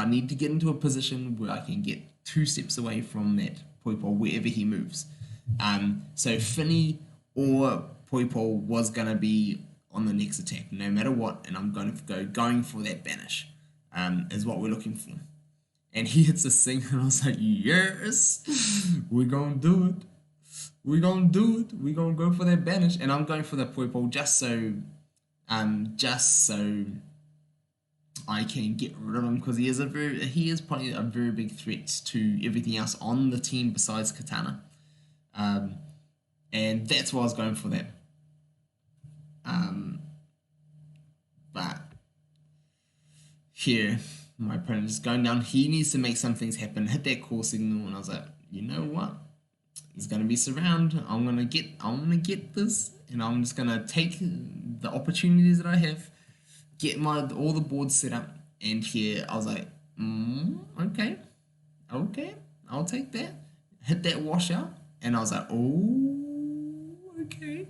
need to get into a position where I can get 2 steps away from that Poipole wherever he moves. So Finny or Poipole was gonna be on the next attack no matter what, and I'm going for that banish. Is what we're looking for. And he hits a sing, and I was like, yes, we're gonna do it. We're gonna do it. We're gonna go for that banish, and I'm going for the Poipole just so I can get rid of him because he is probably a very big threat to everything else on the team besides Katana. And that's why I was going for that. But here, my opponent is going down. He needs to make some things happen. Hit that call signal, and I was like, you know what? It's gonna be surround. I'm gonna get this, and I'm just gonna take the opportunities that I have, get all the boards set up, and here I was like, okay, I'll take that. Hit that washout, and I was like, oh, okay.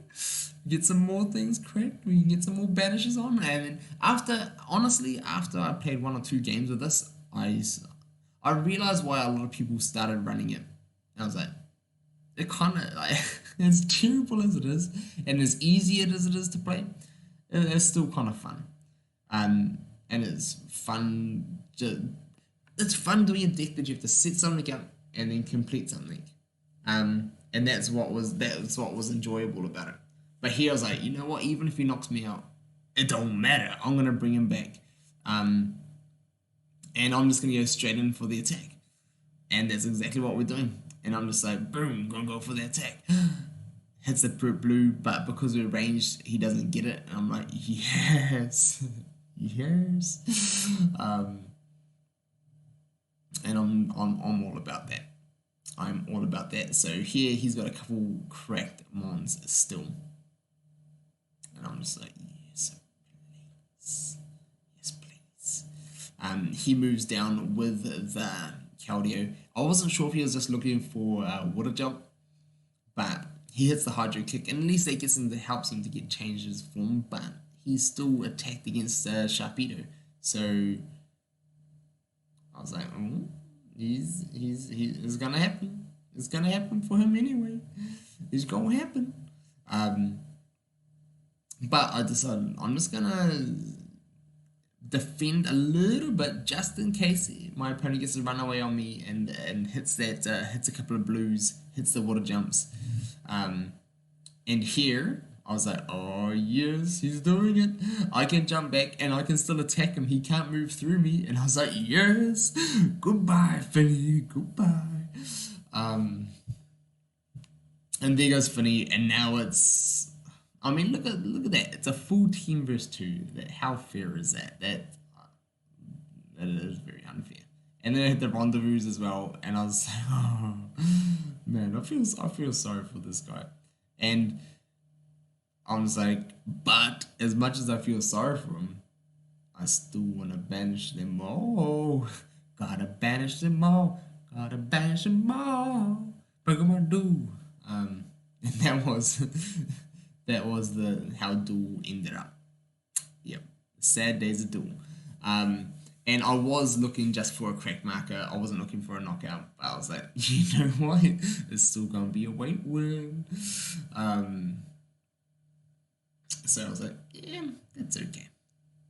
Get some more things cracked. We can get some more banishes on. And then after I played 1 or 2 games with this, I realized why a lot of people started running it. And I was like, it kind of like as terrible as it is, and as easy as it is to play, it's still kind of fun. And it's fun. It's fun doing a deck that you have to set something up and then complete something. And that's what was enjoyable about it. But here I was like, you know what? Even if he knocks me out, it don't matter. I'm gonna bring him back, um, and I'm just gonna go straight in for the attack. And that's exactly what we're doing. And I'm just like, boom, gonna go for the attack. Hits the blue, but because we're ranged, he doesn't get it. And I'm like, yes, yes. And I'm all about that. I'm all about that. So here he's got a couple cracked mons still. And I'm just like, yes, please. Yes, please. He moves down with the Keldeo. I wasn't sure if he was just looking for water jump, but he hits the hydro kick, and at least that helps him to get changed his form, but he's still attacked against Sharpedo. So I was like, oh, it's gonna happen. It's gonna happen for him anyway. It's gonna happen. Um, but I decided I'm just gonna defend a little bit just in case my opponent gets to run away on me and hits a couple of blues, hits the water jumps. Um, and here I was like, oh yes, he's doing it. I can jump back and I can still attack him. He can't move through me. And I was like, yes, goodbye, Finny, goodbye. Um, and there goes Finny, and now it's. I mean, look at that. It's a full team versus two. How fair is that? That is very unfair. And then I hit the rendezvous as well, and I was like, oh man, I feel sorry for this guy. And I was like, but as much as I feel sorry for him, I still wanna banish them all. Gotta banish them all. Gotta banish them all. Pokemon Duel. And that was that was the how Duel ended up. Yep, sad days of Duel. Um, and I was looking just for a crack marker. I wasn't looking for a knockout. But I was like, you know what? It's still gonna be a weight win. Um, so I was like, yeah, that's okay.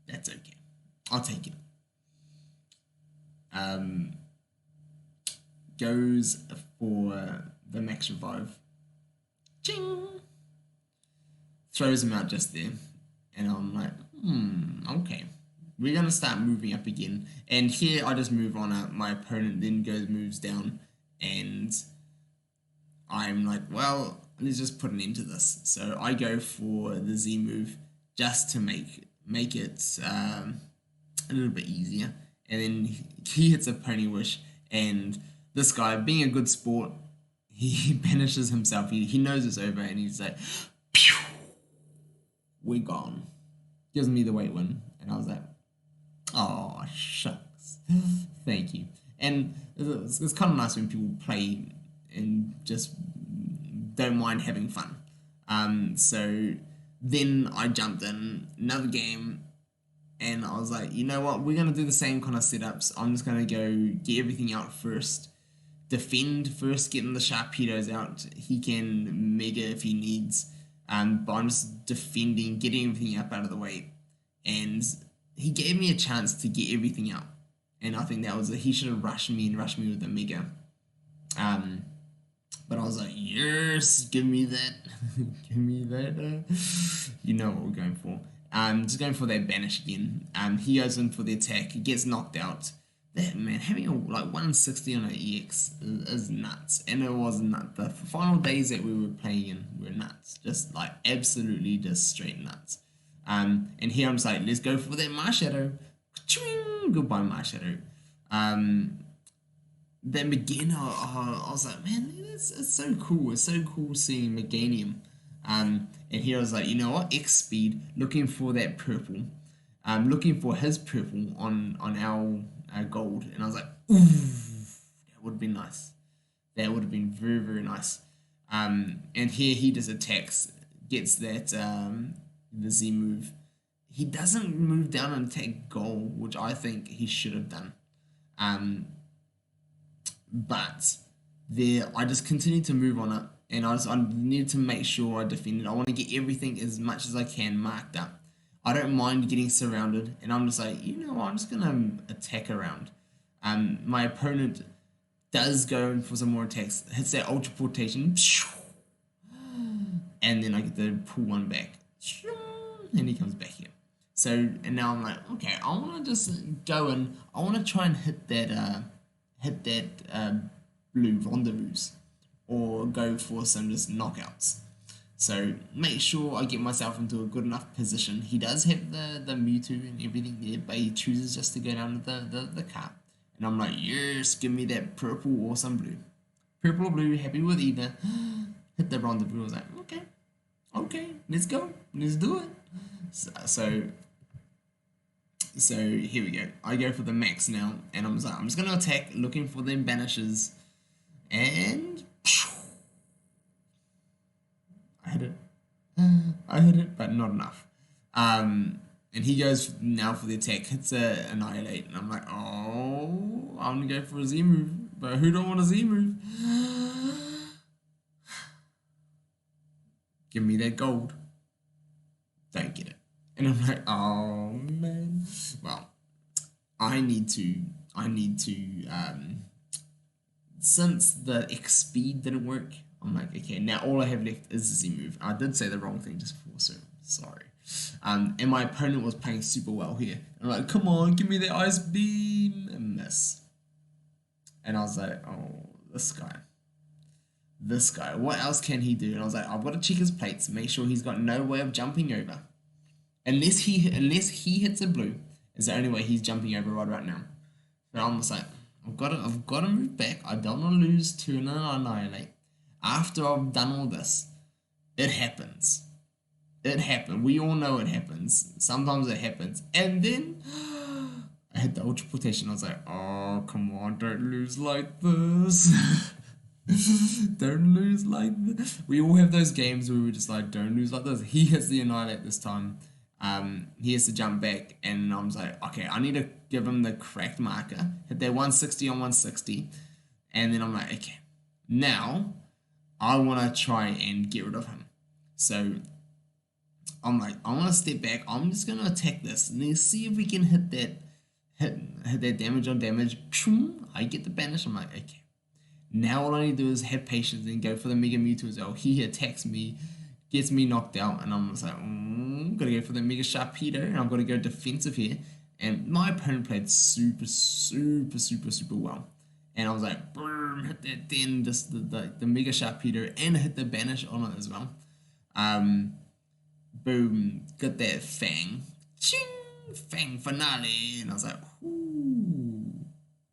That's okay. I'll take it. Um, Goes for the max revive. Ching! Throws him out just there. And I'm like, okay. We're going to start moving up again. And here I just move on up. My opponent then moves down. And I'm like, well, let's just put an end to this. So I go for the Z move just to make it a little bit easier. And then he hits a Pony Wish. And this guy, being a good sport, he banishes himself. He knows it's over. And he's like, pew! We're gone. Gives me the weight win. And I was like, oh, shucks. Thank you. And it's kind of nice when people play and just don't mind having fun. So then I jumped in another game and I was like, you know what? We're going to do the same kind of setups. I'm just going to go get everything out first. Defend first, getting the Sharpedos out. He can mega if he needs. But I'm just defending, getting everything up out of the way. And he gave me a chance to get everything out. And I think that was he should have rushed me with the mega. But I was like, yes, give me that. Give me that. You know what we're going for. Just going for that banish again. He goes in for the attack. He gets knocked out. That man, having like 160 on an EX is nuts. And it was nuts. The final days that we were playing in were nuts. Just like absolutely just straight nuts. And here I'm just like, let's go for that Marshadow. Goodbye, Marshadow. Then Meganium, I was like, man, it's so cool. It's so cool seeing Meganium. And here I was like, you know what? X speed, looking for that purple. Looking for his purple on our gold. And I was like, ooh, that would have been nice. That would have been very, very nice. And here he just attacks, gets that the Z move. He doesn't move down and attack gold, which I think he should have done. But there, I just continued to move on it, and I needed to make sure I defended. I want to get everything as much as I can marked up. I don't mind getting surrounded, and I'm just like, you know what, I'm just gonna attack around. My opponent does go for some more attacks, hits that ultra portation, and then I get to pull one back, and he comes back here. So and now I'm like, okay, I want to just go in. I want to try and hit that blue rendezvous, or go for some just knockouts. So make sure I get myself into a good enough position. He does have the Mewtwo and everything there, but he chooses just to go down to the cart. And I'm like, yes, give me that purple or some blue. Purple or blue, happy with either. Hit the rendezvous. I was like, okay, let's go. Let's do it. So here we go. I go for the max now, and I'm just gonna attack, looking for them banishes, and I hit it. I hit it, but not enough. And he goes now for the attack, hits a annihilate, and I'm like, oh, I'm gonna go for a Z move, but who don't want a Z move? Give me that gold. Don't get it. And I'm like, oh man. Well, I need to since the X speed didn't work, I'm like, okay, now all I have left is the Z move. I did say the wrong thing just before, so sorry. And my opponent was playing super well here. I'm like, come on, give me the ice beam, and miss. And I was like, oh, this guy, what else can he do? And I was like, I've got to check his plates, make sure he's got no way of jumping over. Unless he hits a blue, is the only way he's jumping over right now. So I'm just like, I've got to move back. I don't want to lose to an annihilate. After I've done all this, it happens. It happened. We all know it happens. Sometimes it happens. And then I hit the ultra protection. I was like, oh, come on, don't lose like this. Don't lose like this. We all have those games where we're just like, don't lose like this. He hits the annihilate this time. He has to jump back, and I was like, okay, I need to give him the correct marker. Hit that 160 on 160. And then I'm like, okay, now I want to try and get rid of him. So I'm like, I want to step back. I'm just going to attack this and then see if we can hit that damage on damage. I get the banish. I'm like, okay. Now all I need to do is have patience and go for the Mega Mewtwo as well. He attacks me, gets me knocked out, and I'm just like, gotta go for the Mega Sharpedo, and I've got to go defensive here. And my opponent played super well. And I was like, boom, hit that, then just the Mega Sharpedo, and hit the banish on it as well. Boom, got that Fang. Ching! Fang finale. And I was like, ooh,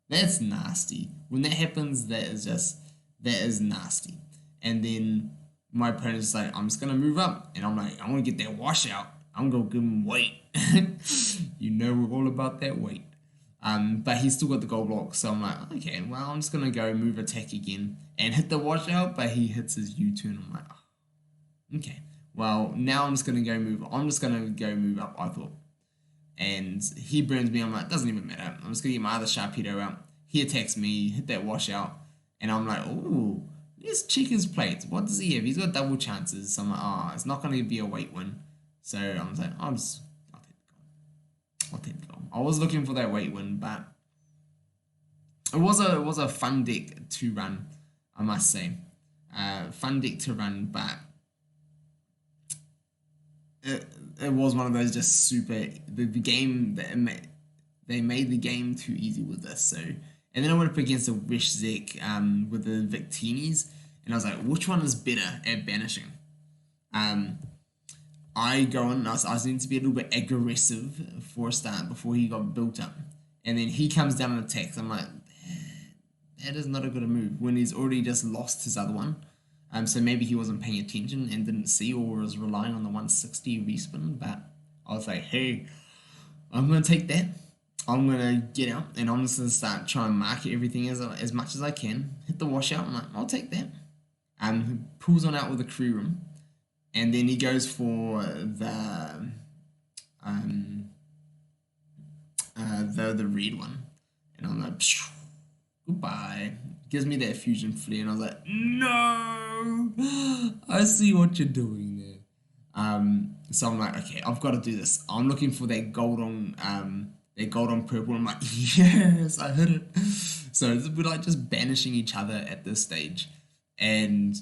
that's nasty. When that happens, that is nasty. And then my opponent's like, I'm just gonna move up, and I'm like, I want to get that washout. I'm gonna give him weight. You know we're all about that weight. But he's still got the gold block, so I'm like, okay, well, I'm just gonna go move attack again and hit the washout, but he hits his U-turn. I'm like, oh, okay. Well, now I'm just gonna go move. I'm just gonna go move up, I thought. And he burns me. I'm like, doesn't even matter. I'm just gonna get my other Sharpedo out. He attacks me, hit that washout, and I'm like, oh, let's check his plates. What does he have? He's got double chances. So I'm like, oh, it's not gonna be a weight win. So I'm like, I'll take the goal. I was looking for that weight win, but it was a fun deck to run, I must say. Fun deck to run, but it was one of those just super the game that they made the game too easy with this. So and then I went up against a Wish Zek with the Victinis, and I was like, which one is better at banishing? I go on, I was needing to be a little bit aggressive for a start before he got built up. And then he comes down and attacks. I'm like, that is not a good move when he's already just lost his other one. So maybe he wasn't paying attention and didn't see, or was relying on the 160 respin. But I was like, hey, I'm going to take that. I'm going to get out, and I'm just going to start trying to market everything as much as I can. Hit the washout. I'm like, I'll take that. Pulls on out with the crew room. And then he goes for the red one. And I'm like, goodbye. Gives me that fusion flare, and I was like, no, I see what you're doing there. So I'm like, okay, I've got to do this. I'm looking for that gold on purple. I'm like, yes, I hit it. So we're like just banishing each other at this stage, and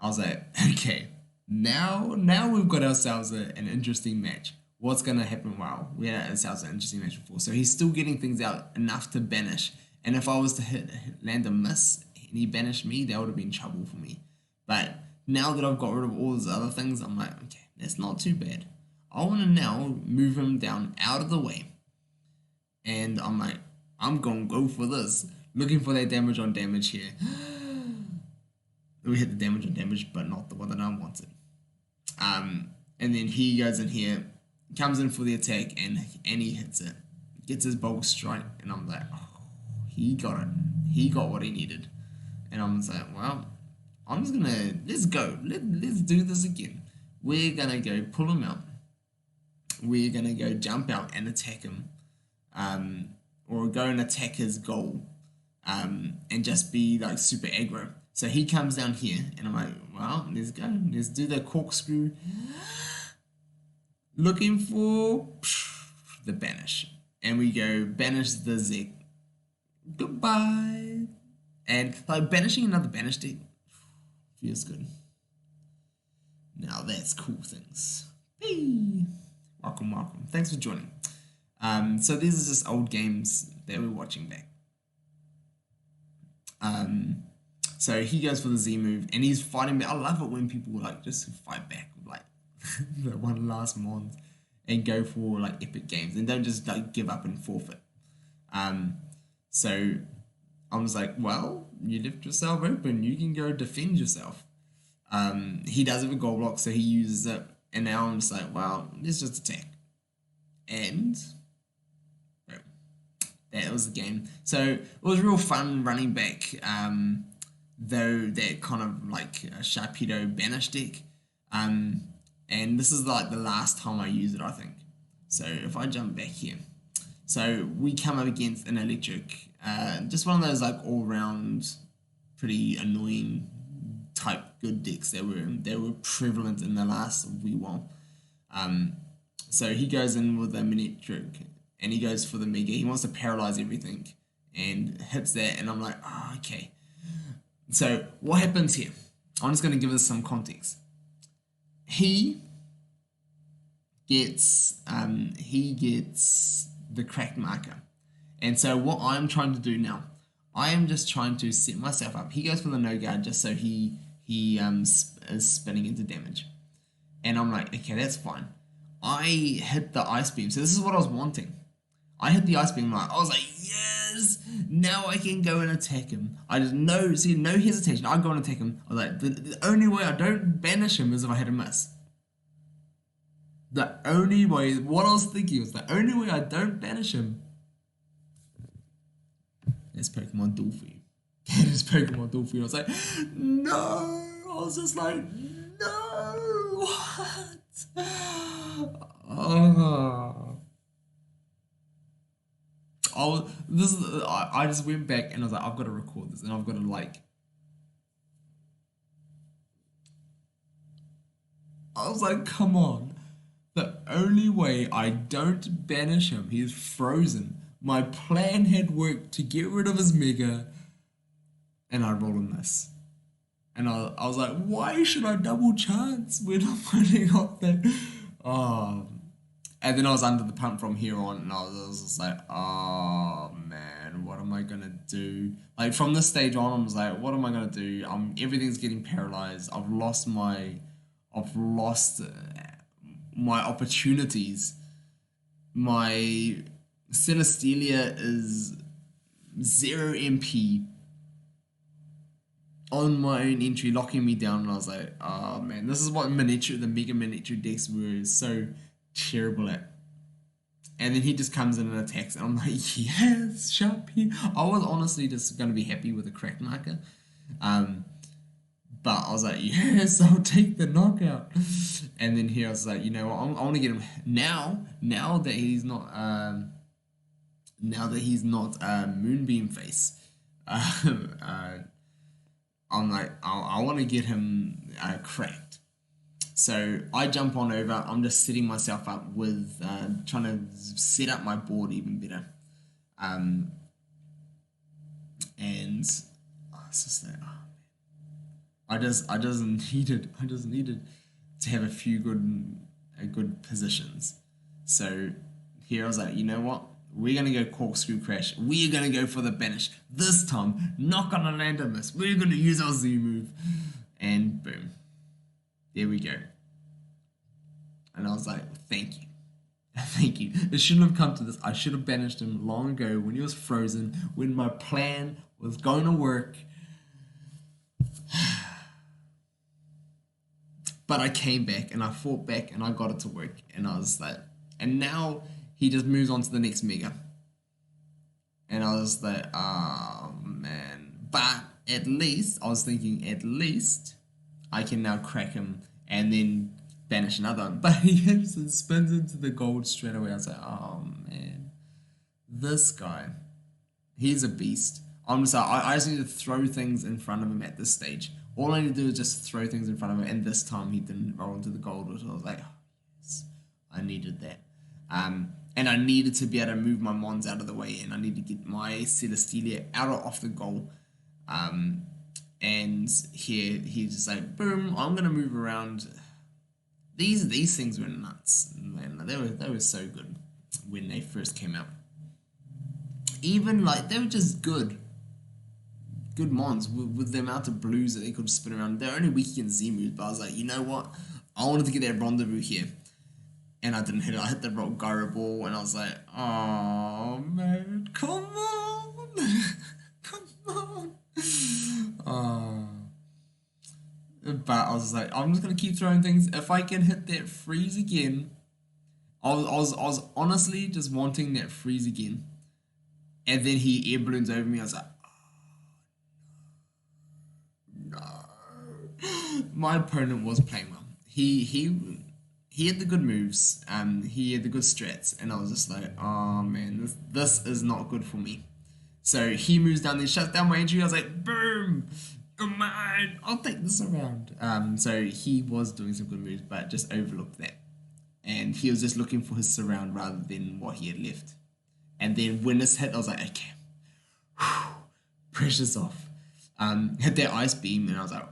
I was like, okay, now we've got ourselves an interesting match. What's gonna happen? Wow, we had ourselves an interesting match before. So he's still getting things out enough to banish. And if I was to land a miss and he banished me, that would have been trouble for me. But now that I've got rid of all those other things, I'm like, okay, that's not too bad. I want to now move him down out of the way. And I'm like, I'm gonna go for this. Looking for that damage on damage here. We hit the damage on damage, but not the one that I wanted. And then he goes in here, comes in for the attack, and he hits it. Gets his bulk strike, and I'm like, oh, he got it. He got what he needed. And I'm just like, well, I'm just gonna, let's go. Let's do this again. We're gonna go pull him out. We're gonna go jump out and attack him. Or go and attack his goal. And just be like super aggro. So he comes down here, and I'm like, well, let's go. Let's do the corkscrew. Looking for the banish. And we go banish the Zek. Goodbye. And like banishing another banish deck feels good. Now that's cool things. Hey. Welcome. Thanks for joining. So these are just old games that we're watching back. So he goes for the Z move, and he's fighting back. I love it when people like just fight back with like the one last mon and go for like epic games and don't just like give up and forfeit. So I was like, well, you left yourself open. You can go defend yourself. He does have a gold block, so he uses it, and now I'm just like, well, let's just attack. And boom, that was the game. So it was real fun running back. Though that kind of like a Sharpedo banish deck. And this is like the last time I use it, I think. So if I jump back here, so we come up against an electric, just one of those like all round, pretty annoying type good decks that were prevalent in the last wee while. So he goes in with a electric, and he goes for the mega. He wants to paralyze everything, and hits that, and I'm like, oh, okay. So what happens here? I'm just going to give us some context. He gets the cracked marker, and so what I'm trying to do now, I am just trying to set myself up. He goes for the no guard just so he is spinning into damage, and I'm like, okay, that's fine. I hit the ice beam, so this is what I was wanting. I hit the ice beam, I was like, yes, now I can go and attack him. I just no hesitation. I go and attack him. I was like, the only way I don't banish him is if I hit a miss. The only way, what I was thinking was the only way I don't banish him. That's Pokemon Duel for you. That is Pokemon Duel for you. I was like, no. I was just like, no. What? Oh. I just went back and I was like, I've got to record this, and I've got to like. I was like, come on. The only way I don't banish him, he's frozen. My plan had worked to get rid of his mega, and I rolled a miss. And I was like, why should I double chance when I'm running off that? Oh. And then I was under the pump from here on, and I was just like, oh man, what am I gonna do? Like from this stage on, I was like, what am I gonna do? Everything's getting paralyzed. I've lost my opportunities. My Celestelia is 0 MP on my own entry, locking me down, and I was like, oh man, this is what the mega miniature decks were so terrible at. And then he just comes in and attacks, and I'm like, yes, Sharpie. I was honestly just gonna be happy with a crack marker. But I was like, yes, I'll take the knockout. And then here I was like, you know what, I want to get him now that he's not Moonbeam Face. I'm like, I want to get him cracked. So I jump on over. I'm just setting myself up with trying to set up my board even better. And it's just like, oh, I just needed to have a few good positions. So here I was like, you know what? We're gonna go corkscrew crash. We're gonna go for the banish. This time, not gonna land a miss. We're gonna use our Z move. And boom. There we go. And I was like, thank you. Thank you. It shouldn't have come to this. I should have banished him long ago when he was frozen, when my plan was going to work. But I came back and I fought back and I got it to work. And I was like, and now he just moves on to the next mega. And I was like, oh man. But at least, I was thinking, at least I can now crack him and then banish another one. But he hits and spins into the gold straight away. I was like, oh man. This guy, he's a beast. I'm just like, I just need to throw things in front of him at this stage. All I need to do is just throw things in front of him, and this time he didn't roll into the gold, which I was like, oh, yes, I needed that. And I needed to be able to move my Mons out of the way, and I need to get my Celestelia out of off the goal. And here he's just like, boom, I'm gonna move around. These things were nuts, man. They were so good when they first came out. Even like they were just good Mons with the amount of blues that they could spin around. They're only weak against Z moves, but I was like, you know what? I wanted to get that rendezvous here. And I didn't hit it. I hit the rock gyro ball, and I was like, oh man, come on. Come on. But I was like, I'm just gonna keep throwing things. If I can hit that freeze again, I was honestly just wanting that freeze again. And then he air balloons over me. I was like, no. My opponent was playing well. He had the good moves. He had the good strats, and I was just like, oh man, this is not good for me. So he moves down there, shuts down my entry. I was like, boom, you're mine. I'll take this around. So he was doing some good moves, but just overlooked that, and he was just looking for his surround rather than what he had left. And then when this hit, I was like, okay, whew, pressure's off. Hit that ice beam, and I was like,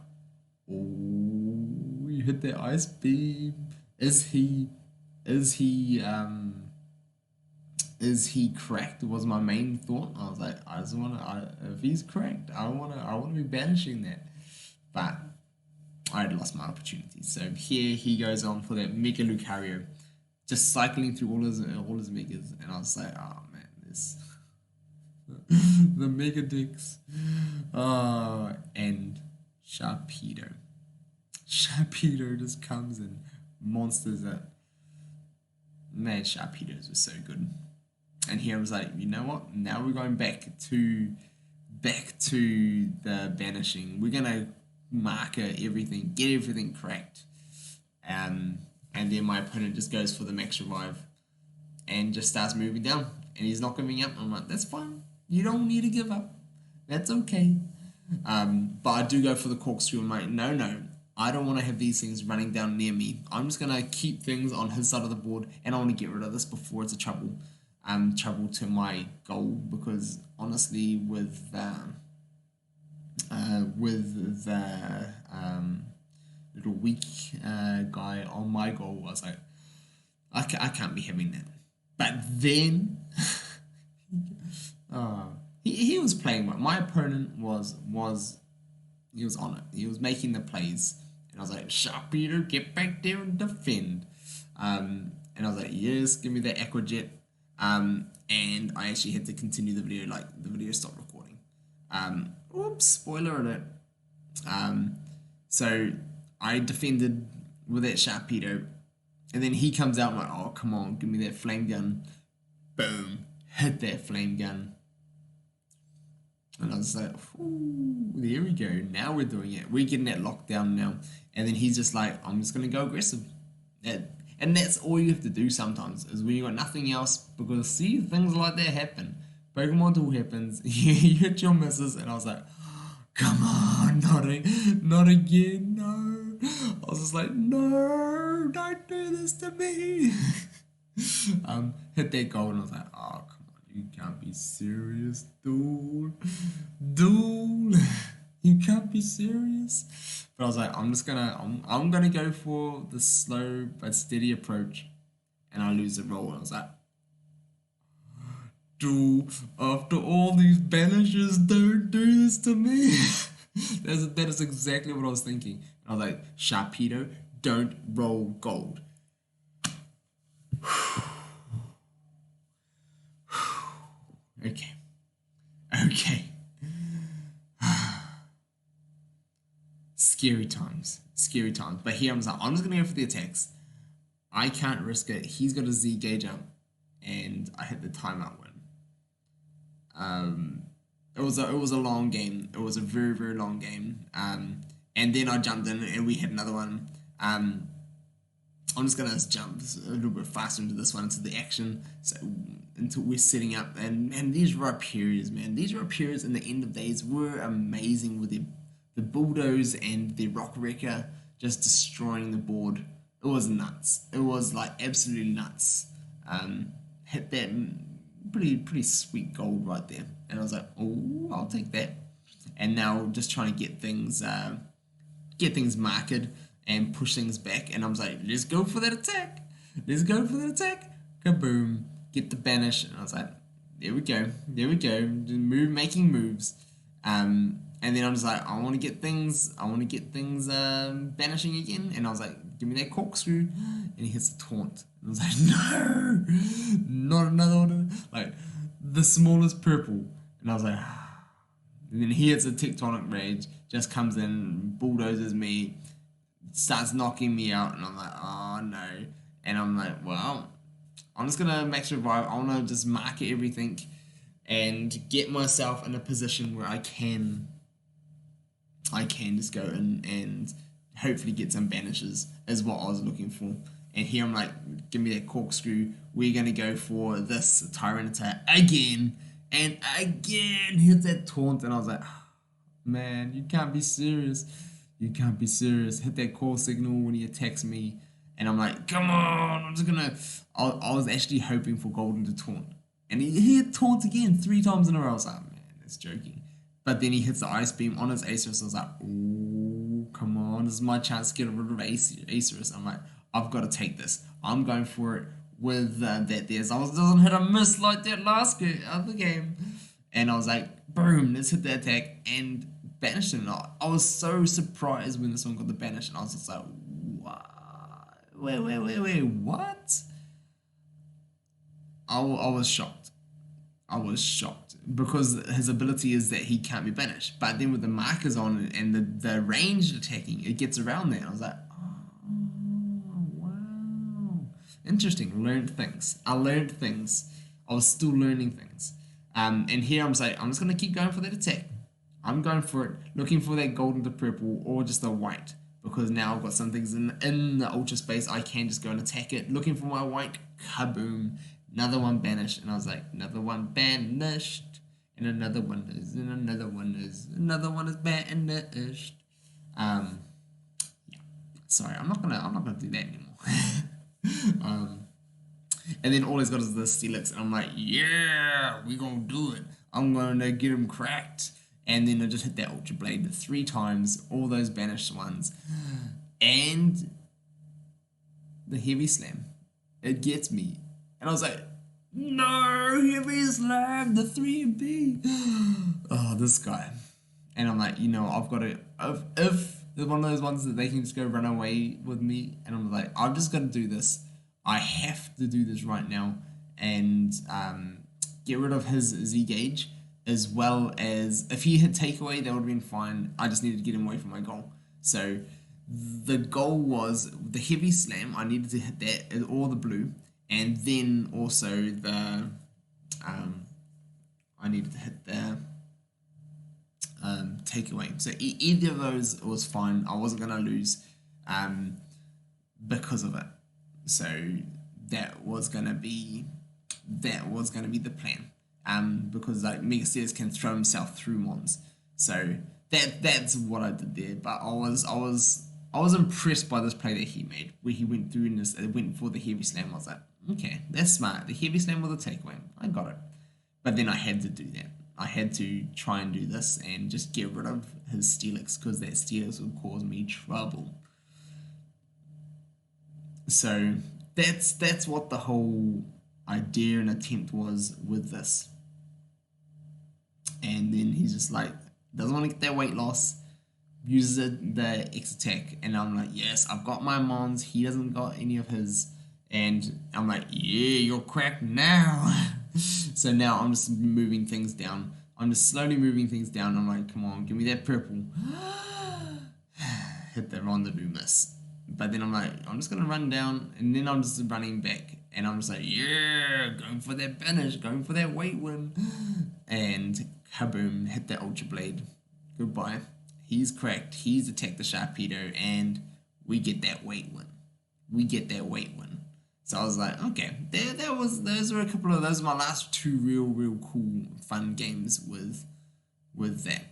oh, you hit that ice beam. Is he cracked? Was my main thought. I was like, I just wanna, if he's cracked, I wanna be banishing that. But I had lost my opportunity. So here he goes on for that Mega Lucario, just cycling through all his megas, and I was like, oh man, this the Mega Dicks. And Sharpedo just comes in, monsters it. Man, Sharpedos were so good. And here I was like, you know what? Now we're going back to the banishing. We're gonna marker everything, get everything cracked. And then my opponent just goes for the max revive and just starts moving down. And he's not giving up. I'm like, that's fine. You don't need to give up. That's okay. But I do go for the corkscrew. I'm like, no. I don't want to have these things running down near me. I'm just going to keep things on his side of the board, and I want to get rid of this before it's a trouble to my goal, because honestly with the little weak guy on my goal, I was like, I can't be having that. But then he was playing well. My opponent was he was on it. He was making the plays. And I was like, Sharpedo, get back there and defend. And I was like, yes, give me the Aquajet. And I actually had to continue the video, like the video stopped recording. Oops, spoiler alert. So I defended with that Sharpedo. And then he comes out, I'm like, oh, come on, give me that flame gun. Boom, hit that flame gun. And I was like, ooh, there we go. Now we're doing it. We're getting that lockdown now. And then he's just like, I'm just going to go aggressive. And that's all you have to do sometimes, is when you got nothing else, because see, things like that happen. Pokemon Duel happens, you hit your misses, and I was like, come on. Not again, no. I was just like, no, don't do this to me. Hit that goal and I was like, oh, come on, you can't be serious, dude. Dude, you can't be serious. But I was like, I'm gonna go for the slow but steady approach, and I lose the roll. And I was like, dude, after all these banishes, don't do this to me. That is exactly what I was thinking. And I was like, Sharpedo, don't roll gold. Okay. Okay. Scary times. Scary times. But here I'm like, I'm just gonna go for the attacks. I can't risk it. He's got a Z gauge up, and I hit the timeout win. It was a long game. It was a very very long game. And then I jumped in and we hit another one. I'm just gonna jump a little bit faster into this one, into the action. So until we're setting up, and these Rhyperiors, man, these Rhyperiors in the end of days were amazing with the bulldoze and the rock wrecker just destroying the board. It was nuts. It was like absolutely nuts. Hit that pretty sweet gold right there, and I was like, oh, I'll take that. And now just trying to get things marked and push things back. And I was like, let's go for that attack. Let's go for that attack. Kaboom! Get the banish. And I was like, there we go. There we go. Just making moves. And then I'm just like, I want to get things banishing again. And I was like, give me that corkscrew. And he hits the taunt. And I was like, no, not another one. Like the smallest purple. And I was like, and then he hits a tectonic rage, just comes in, bulldozes me, starts knocking me out, and I'm like, oh no. And I'm like, well, I'm just gonna max revive. I wanna just market everything and get myself in a position where I can just go in and hopefully get some banishes is what I was looking for. And here I'm like, give me that corkscrew. We're gonna go for this Tyranitar again and again. Hit that taunt, and I was like, man, you can't be serious. You can't be serious. Hit that call signal when he attacks me. And I'm like, come on, I'm just gonna... I was actually hoping for Golden to taunt. And he hit taunt again 3 times in a row. I was like, man, that's joking. But then he hits the Ice Beam on his Acerus. I was like, oh, come on. This is my chance to get rid of Acerus. I'm like, I've got to take this. I'm going for it with that there. I doesn't hit a miss like that last other game. And I was like, boom, let's hit the attack. And banished him. I was so surprised when this one got the banish, and I was just like, what? Wait, what? I was shocked. I was shocked because his ability is that he can't be banished. But then with the markers on and the ranged attacking, it gets around there. And I was like, oh, wow. Interesting. Learned things. I learned things. I was still learning things. And here I'm saying, I'm just going to keep going for that attack. I'm going for it, looking for that golden to purple or just a white, because now I've got some things in the ultra space. I can just go and attack it, looking for my white. Kaboom! Another one banished, and I was like, another one banished, and another one is, and another one is, another one is banished. Yeah. Sorry, I'm not gonna do that anymore. And then all he's got is the Steelix, and I'm like, yeah, we gonna do it. I'm gonna get him cracked. And then I just hit that Ultra Blade 3 times, all those banished ones. And the Heavy Slam. It gets me. And I was like, no, Heavy Slam, the 3B. Oh, this guy. And I'm like, you know, I've got to, if there's one of those ones that they can just go run away with me, and I'm like, I'm just going to do this. I have to do this right now and get rid of his Z gauge. As well as, if he hit takeaway, that would have been fine. I just needed to get him away from my goal. So the goal was the Heavy Slam. I needed to hit that, or the blue. And then also the, I needed to hit the takeaway. So either of those was fine. I wasn't going to lose because of it. So that was going to be the plan. Because like Megasteers can throw himself through mons. So that's what I did there. But I was impressed by this play that he made, where he went through and went for the heavy slam. I was like, okay, that's smart. The heavy slam with a takeaway, I got it. But then I had to do that. I had to try and do this and just get rid of his Steelix, because that Steelix would cause me trouble. So that's what the whole idea and attempt was with this. And then he's just like, doesn't want to get that weight loss, uses the X attack, and I'm like, yes, I've got my mons, he doesn't got any of his, and I'm like, yeah, you're cracked now. So now I'm just moving things down. I'm just slowly moving things down. I'm like, come on, give me that purple. Hit the rendezvous miss. But then I'm like, I'm just gonna run down, and then I'm just running back, and I'm just like, yeah, going for that banish, going for that weight win, and kaboom, hit that ultra blade. Goodbye. He's cracked. He's attacked the Sharpedo, and we get that weight win. We get that weight win. So I was like, okay, those were my last two real cool fun games with that.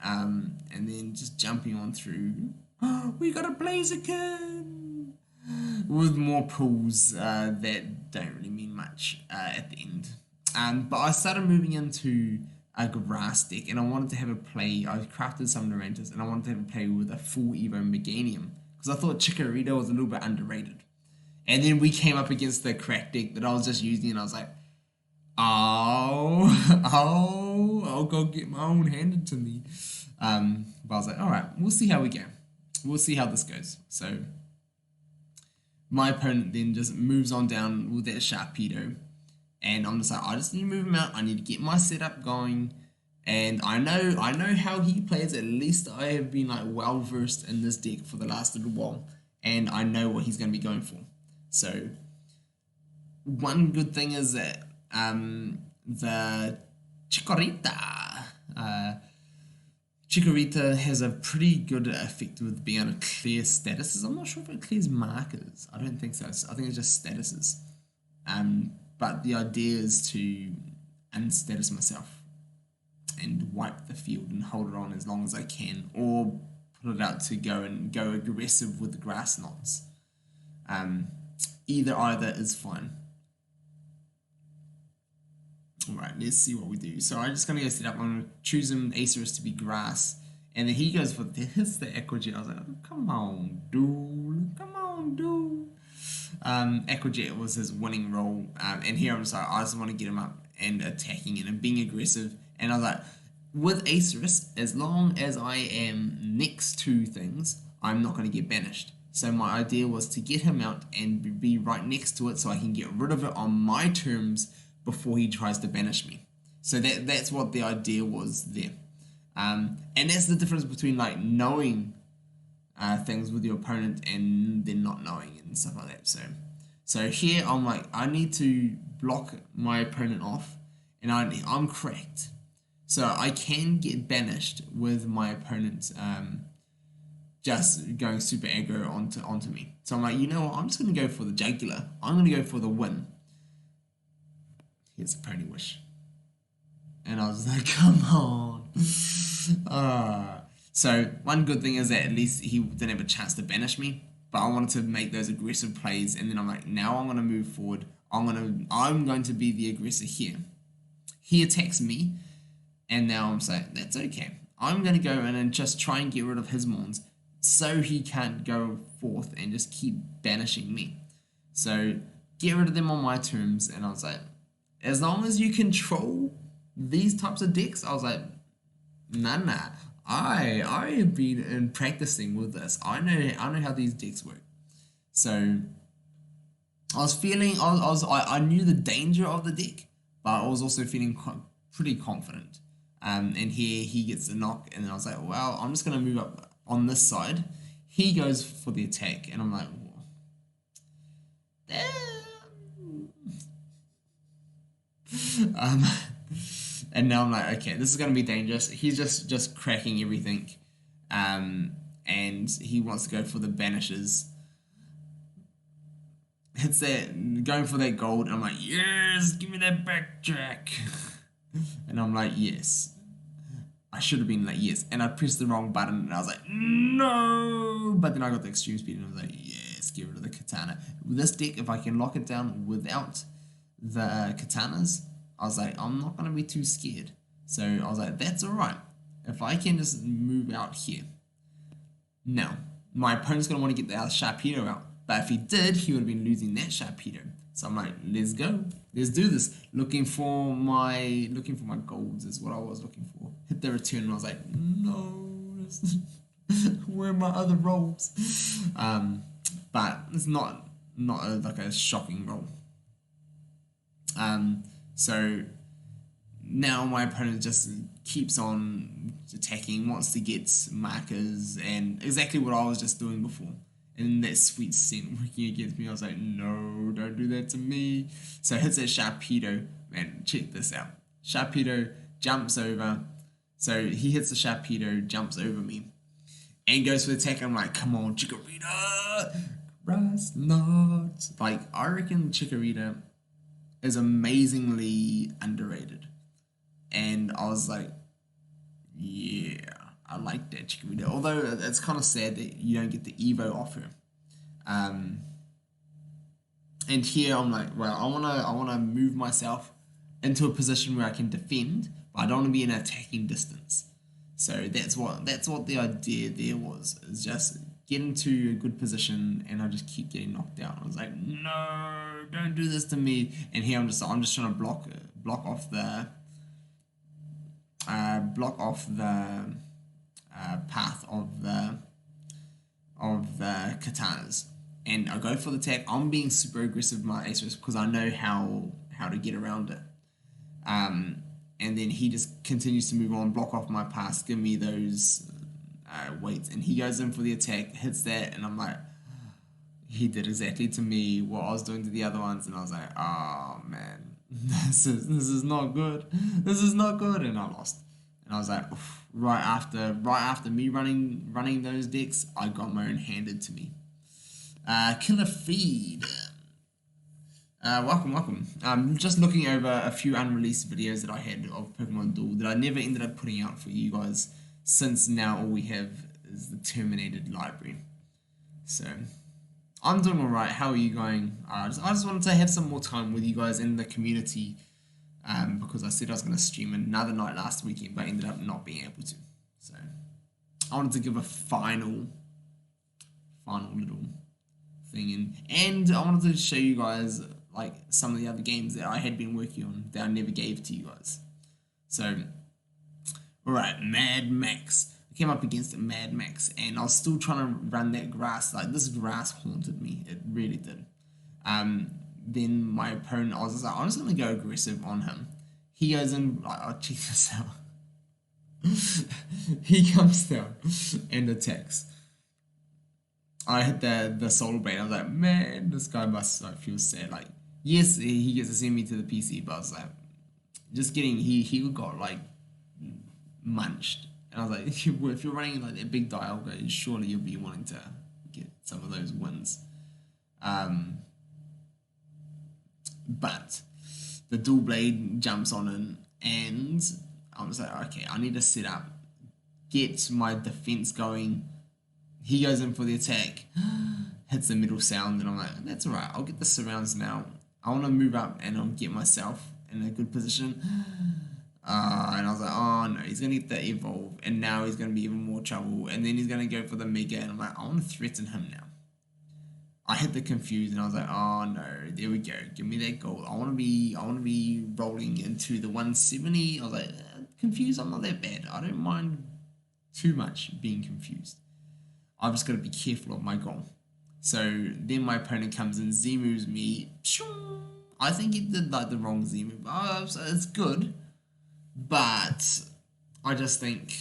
And then just jumping on through. Oh, we got a Blaziken! With more pulls that don't really mean much at the end. But I started moving into a grass deck, and I wanted to have a play. I crafted some Narantas, and I wanted to have a play with a full Evo Meganium, because I thought Chikorita was a little bit underrated. And then we came up against the crack deck that I was just using, and I was like, I'll go get my own handed to me. But I was like, all right, we'll see how we go. We'll see how this goes. So my opponent then just moves on down with that Sharpedo, and I'm just like, I just need to move him out. I need to get my setup going, and I know how he plays. At least I have been like well versed in this deck for the last little while, and I know what he's going to be going for. So one good thing is that the Chikorita has a pretty good effect with being able to clear statuses. I'm not sure if it clears markers. I don't think so. I think it's just statuses. But the idea is to unstatus myself and wipe the field and hold it on as long as I can, or put it out to go aggressive with the grass knots. Either is fine. Alright, let's see what we do. So I'm just going to go set up. I'm going to choose him, Acerus, to be grass. And then he goes for hits the Aqua Jet. I was like, oh, come on, dude. Come on, dude. Aqua Jet was his winning role. And here I'm just like, I just want to get him up and attacking and being aggressive. And I was like, with Acerus, as long as I am next to things, I'm not going to get banished. So my idea was to get him out and be right next to it, so I can get rid of it on my terms before he tries to banish me. So that's what the idea was there. And that's the difference between like knowing things with your opponent and then not knowing and stuff like that. So here I'm like, I need to block my opponent off, and I'm cracked. So I can get banished with my opponent just going super aggro onto me. So I'm like, you know what, I'm just going to go for the jugular. I'm going to go for the win. Here's a Pony Wish. And I was like, come on. So one good thing is that at least he didn't have a chance to banish me, but I wanted to make those aggressive plays, and then I'm like, now I'm going to move forward. I'm going to be the aggressor here. He attacks me, and now I'm saying, that's okay. I'm going to go in and just try and get rid of his mons, so he can't go forth and just keep banishing me. So get rid of them on my terms. And I was like, as long as you control these types of decks, I was like, nah. I have been in practicing with this. I know how these decks work. So I knew the danger of the deck, but I was also feeling pretty confident. And here he gets a knock, and then I was like, well, I'm just gonna move up on this side. He goes for the attack, and I'm like, damn. And now I'm like, okay, this is gonna be dangerous. He's just cracking everything, and he wants to go for the banishes. Hits that, going for that gold, and I'm like, yes, give me that back, Jack. And I'm like, yes. I should have been like, yes. And I pressed the wrong button and I was like, no. But then I got the extreme speed and I was like, yes, get rid of the katana. With this deck, if I can lock it down without the katanas, I was like, I'm not going to be too scared. So I was like, that's alright. If I can just move out here. Now, my opponent's going to want to get the Sharpedo out. But if he did, he would have been losing that Sharpedo. So I'm like, let's go. Let's do this. Looking for my golds is what I was looking for. Hit the return and I was like, no. Where are my other rolls? But it's not like a shocking roll. So now my opponent just keeps on attacking, wants to get markers, and exactly what I was just doing before. And that sweet scent working against me, I was like, no, don't do that to me. So hits that Sharpedo, man, check this out. Sharpedo jumps over. So he hits the Sharpedo, jumps over me, and goes for the attack. I'm like, come on, Chikorita, rust not. Like, I reckon Chikorita is amazingly underrated. And I was like, yeah, I like that Chikorita. Although it's kind of sad that you don't get the Evo off her. And here I'm like, well, I wanna move myself into a position where I can defend, but I don't want to be in attacking distance. So that's what the idea there was, is just get into a good position, and I just keep getting knocked down. I was like, no, don't do this to me. And here I'm just trying to block off the path of the katanas, and I go for the attack. I'm being super aggressive with my Acerus because I know how to get around it. And then he just continues to move on, block off my pass, give me those weights, and he goes in for the attack, hits that, and I'm like, he did exactly to me what I was doing to the other ones, and I was like, oh man, this is not good. This is not good, and I lost. And I was like, oof. Right after me running those decks, I got my own handed to me. Killer Feed. Welcome. Just looking over a few unreleased videos that I had of Pokemon Duel that I never ended up putting out for you guys, since now all we have is the terminated library. So, I'm doing alright. How are you going? I just wanted to have some more time with you guys in the community, because I said I was going to stream another night last weekend, but I ended up not being able to. So, I wanted to give a final little thing in, and I wanted to show you guys like some of the other games that I had been working on that I never gave to you guys. So, alright, Mad Max. I came up against Mad Max, and I was still trying to run that grass. Like, this grass haunted me. It really did. Then my opponent, I was just like, I'm just going to go aggressive on him. He goes in, like, oh, check this out. He comes down and attacks. I hit the Solar Blade. I was like, man, this guy must like feel sad. Like, yes, he gets to send me to the PC, but I was like, just kidding. He got like munched, and I was like, if you're running like that big dial, surely you'll be wanting to get some of those wins. But the Dual Blade jumps on in, and I was like, okay, I need to set up, get my defense going. He goes in for the attack, hits the middle sound, and I'm like, that's alright, I'll get the surrounds now. I want to move up and I'll get myself in a good position. And I was like, oh no, he's going to get the evolve, and now he's going to be even more trouble, and then he's going to go for the mega, and I'm like, I want to threaten him now. I hit the confuse, and I was like, oh no, there we go, give me that gold. I want to be rolling into the 170. I was like, confused, I'm not that bad. I don't mind too much being confused. I've just got to be careful of my goal. So then my opponent comes in, Z-moves me. I think he did like the wrong Z-move. So it's good, but I just think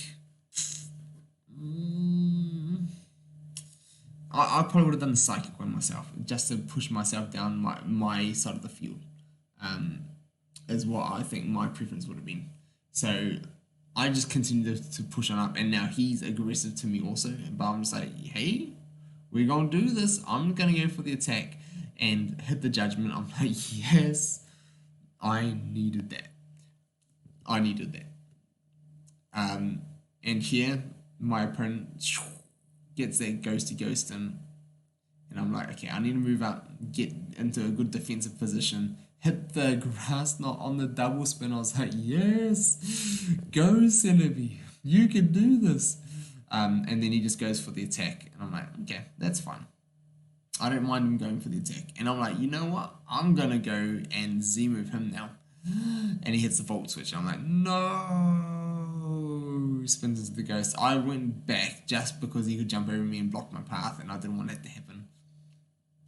I probably would have done the psychic one myself, just to push myself down my side of the field. Is what I think my preference would have been. So I just continued to push on up, and now he's aggressive to me also. But I'm just like, hey, we're gonna do this. I'm gonna go for the attack and hit the judgment. I'm like, yes, I needed that. Um, and here, my opponent gets that ghosty ghost in, and I'm like, okay, I need to move up, get into a good defensive position, hit the grass knot on the double spin. I was like, yes, go Celebi, you can do this. And then he just goes for the attack, and I'm like, okay, that's fine. I don't mind him going for the attack. And I'm like, you know what? I'm gonna go and Z-move him now. And he hits the Volt Switch. I'm like, no. Spins into the ghost. I went back just because he could jump over me and block my path, and I didn't want that to happen.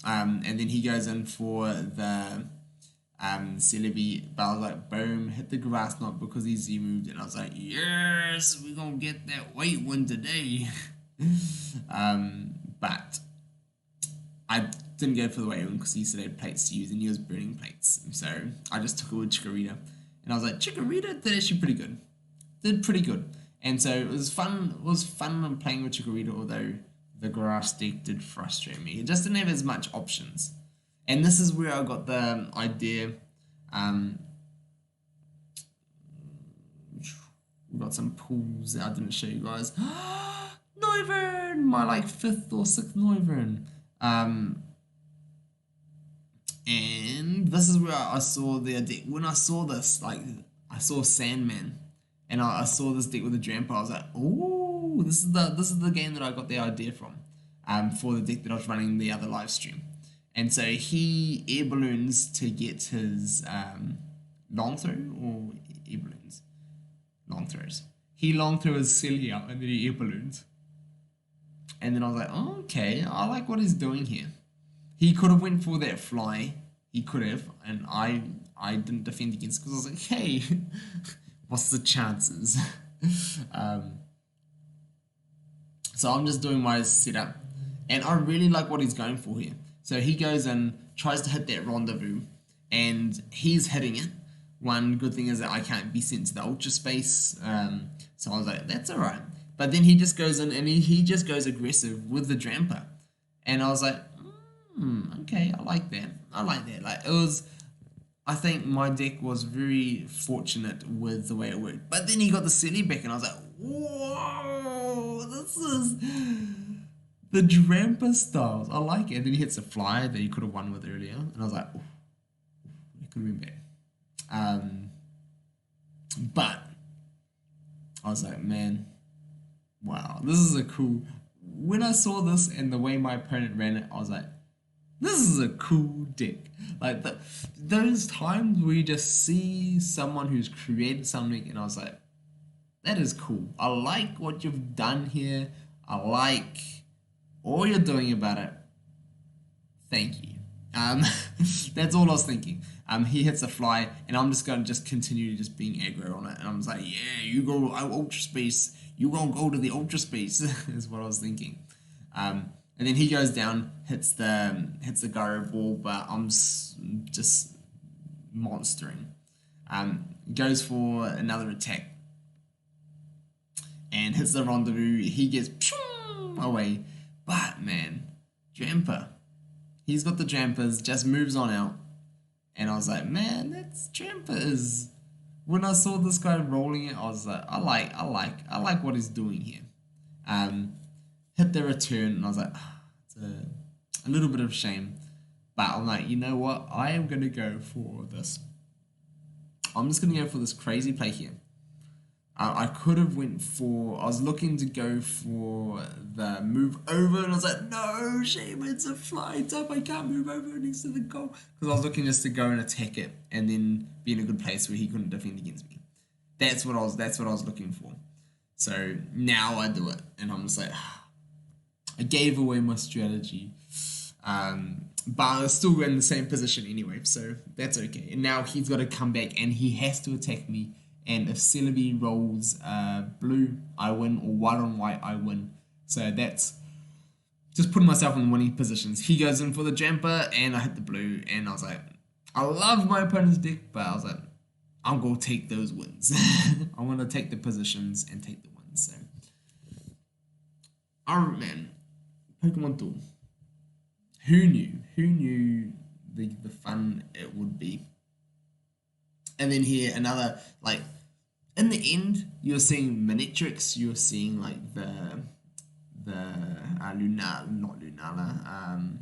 And then he goes in for the Celebi, but I was like, boom, hit the grass knot because he Z-moved, and I was like, yes, we're gonna get that weight win today. But I didn't go for the weight win because he said he had plates to use, and he was burning plates. So I just took it with Chikorita, and I was like, Chikorita did actually pretty good. Did pretty good. And so it was fun. It was fun playing with Chikorita, although the grass deck did frustrate me. It just didn't have as much options. And this is where I got the idea. We got some pools that I didn't show you guys. Noivern! My like 5th or 6th Noivern. And this is where I saw the deck. When I saw this, like, I saw Sandman, and I saw this deck with a Drampa. I was like, oh, this is the game that I got the idea from, for the deck that I was running the other live stream. And so he air balloons to get his long throw, or air balloons, long throws. He long threw his silly out, and then he air balloons. And then I was like, oh, okay, I like what he's doing here. He could have went for that fly. He could have, and I didn't defend against because I was like, hey, what's the chances? So I'm just doing my setup, and I really like what he's going for here. So he goes and tries to hit that rendezvous, and he's hitting it. One good thing is that I can't be sent to the ultra space, so I was like, that's alright. But then he just goes in and he just goes aggressive with the Drampa, and I was like, okay, I like that. Like, it was, I think my deck was very fortunate with the way it worked. But then he got the Silly back, and I was like, whoa, this is the Drampa styles. I like it. And then he hits a fly that he could have won with earlier, and I was like, it could have been bad. But I was like, man, wow, this is a cool. When I saw this and the way my opponent ran it, I was like, this is a cool deck. Like those times where you just see someone who's created something, and I was like, that is cool. I like what you've done here. I like all you're doing about it. Thank you. That's all I was thinking. He hits a fly, and I'm just gonna continue just being aggro on it, and I'm just like, yeah, you go ultra space. You gonna go to the ultra space is what I was thinking. And then he goes down, hits the gyro ball, but I'm just monstering. Goes for another attack and hits the rendezvous. He gets away, but man, Drampa, he's got the Drampas, just moves on out, and I was like, man, that's Drampa is. When I saw this guy rolling it, I was like, I like what he's doing here. Hit the return, and I was like, it's a little bit of shame. But I'm like, you know what? I am going to go for this. I'm just going to go for this crazy play here. I could have I was looking to go for the move over, and I was like, no, shame, it's a fly type, I can't move over next to the goal. Because I was looking just to go and attack it, and then be in a good place where he couldn't defend against me. That's what I was looking for. So now I do it, and I'm just like, I gave away my strategy. But I was still in the same position anyway, so that's okay. And now he's got to come back, and he has to attack me. And if Celebi rolls blue, I win, or white on white, I win. So that's just putting myself in winning positions. He goes in for the jumper, and I hit the blue, and I was like, I love my opponent's deck, but I was like, I'm going to take those wins. I'm going to take the positions and take the wins. So, alright, man. Pokemon Duel. Who knew? Who knew the fun it would be? And then here, another, like, In the end, you're seeing Minitrix, you're seeing like the Luna, not Lunala,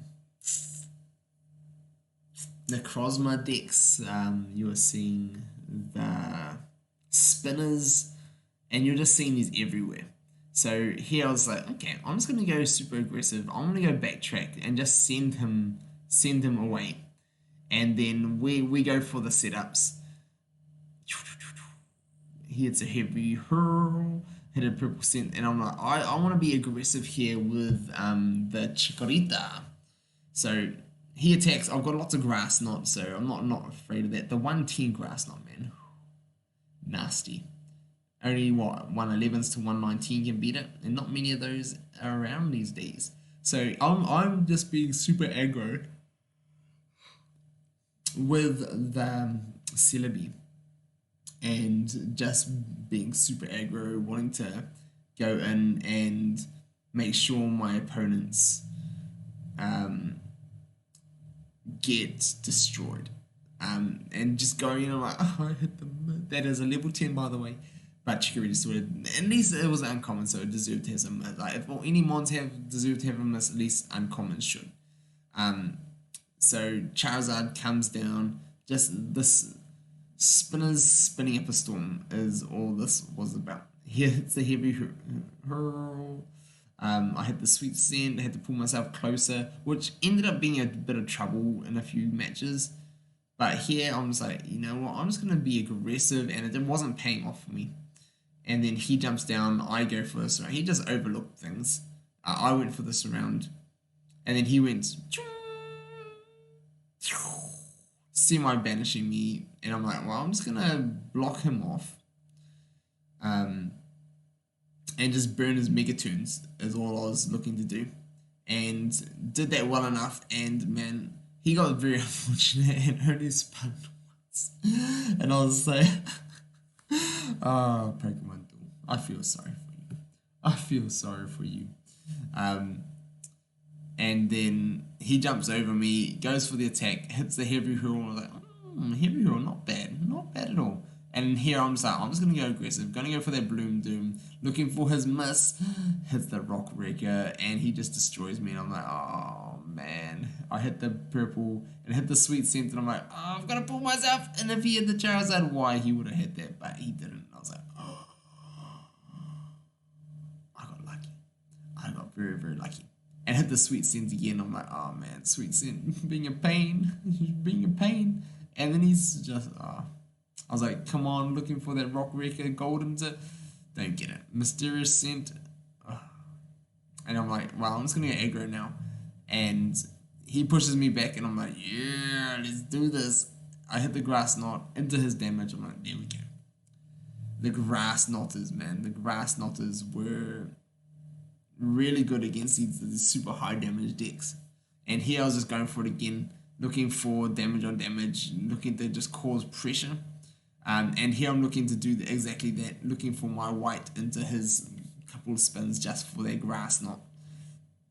the Crozma decks, you are seeing the spinners, and you're just seeing these everywhere. So here I was like, okay, I'm just gonna go super aggressive. I'm gonna go backtrack and just send him away. And then we go for the setups. He hits a heavy hurl, hit a purple scent, and I'm like, I want to be aggressive here with the Chikorita. So he attacks. I've got lots of grass knot, so I'm not afraid of that. The 110 grass knot, man, nasty. Only what 111s to 119 can beat it, and not many of those are around these days. So I'm just being super aggro with the Celebi and just being super aggro, wanting to go in and make sure my opponents um, get destroyed. And just going in, I'm like, oh, I hit them. That is a level 10, by the way. But Chikorita sort of, at least it was uncommon, so it deserved to have some. Like, if any mons have deserved to have a miss, at least uncommon should. Um, so Charizard comes down. Just this spinners spinning up a storm is all this was about. Here it's the heavy hurl. I had the sweet scent. I had to pull myself closer, which ended up being a bit of trouble in a few matches. But here I'm just like, you know what? I'm just gonna be aggressive, and it wasn't paying off for me. And then he jumps down. I go for this round. He just overlooked things. I went for this round, and then he went semi banishing me, and I'm like, well, I'm just gonna block him off, um, and just burn his Megatunes is all I was looking to do, and did that well enough. And man, he got very unfortunate and only spun once, and I was like, oh, Pokemon Duel, I feel sorry for you. I feel sorry for you. Um, and then he jumps over me, goes for the attack, hits the heavy hurl, and I was like, heavy hurl, not bad at all. And here I'm just like, I'm just gonna go aggressive, gonna go for that Bloom Doom, looking for his miss, hits the Rock Wrecker, and he just destroys me. And I'm like, oh man, I hit the purple and hit the sweet scent, and I'm like, oh, I've gotta pull myself. And if he had the Charizard, why he would have hit that, but he didn't. I was like, oh, I got lucky. I got very, very lucky. And hit the sweet scent again. I'm like, oh man, sweet scent being a pain, being a pain. And then he's just, I was like, come on, looking for that Rock Wrecker golden to, don't get it. Mysterious scent. And I'm like, well, I'm just gonna get aggro now. And he pushes me back, and I'm like, yeah, let's do this. I hit the grass knot into his damage. I'm like, there we go. The grass knotters, man. The grass knotters were really good against these super high damage decks. And here I was just going for it again, looking for damage on damage, looking to just cause pressure. And here I'm looking to do exactly that, looking for my white into his couple of spins just for that grass knot.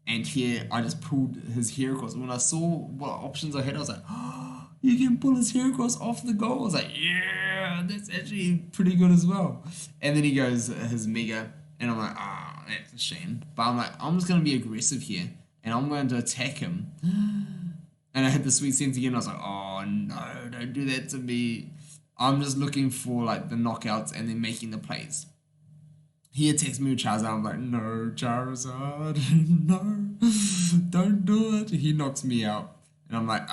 And here I just pulled his Heracross. When I saw what options I had, I was like, oh, you can pull his Heracross off the goal. I was like, yeah, that's actually pretty good as well. And then he goes his Mega, and I'm like, ah, oh, that's a shame. But I'm like, I'm just going to be aggressive here, and I'm going to attack him. And I hit the sweet sense again. I was like, oh no, don't do that to me. I'm just looking for like the knockouts and then making the plays. He attacks me with Charizard. I'm like, no, Charizard, no, don't do it. He knocks me out. And I'm like,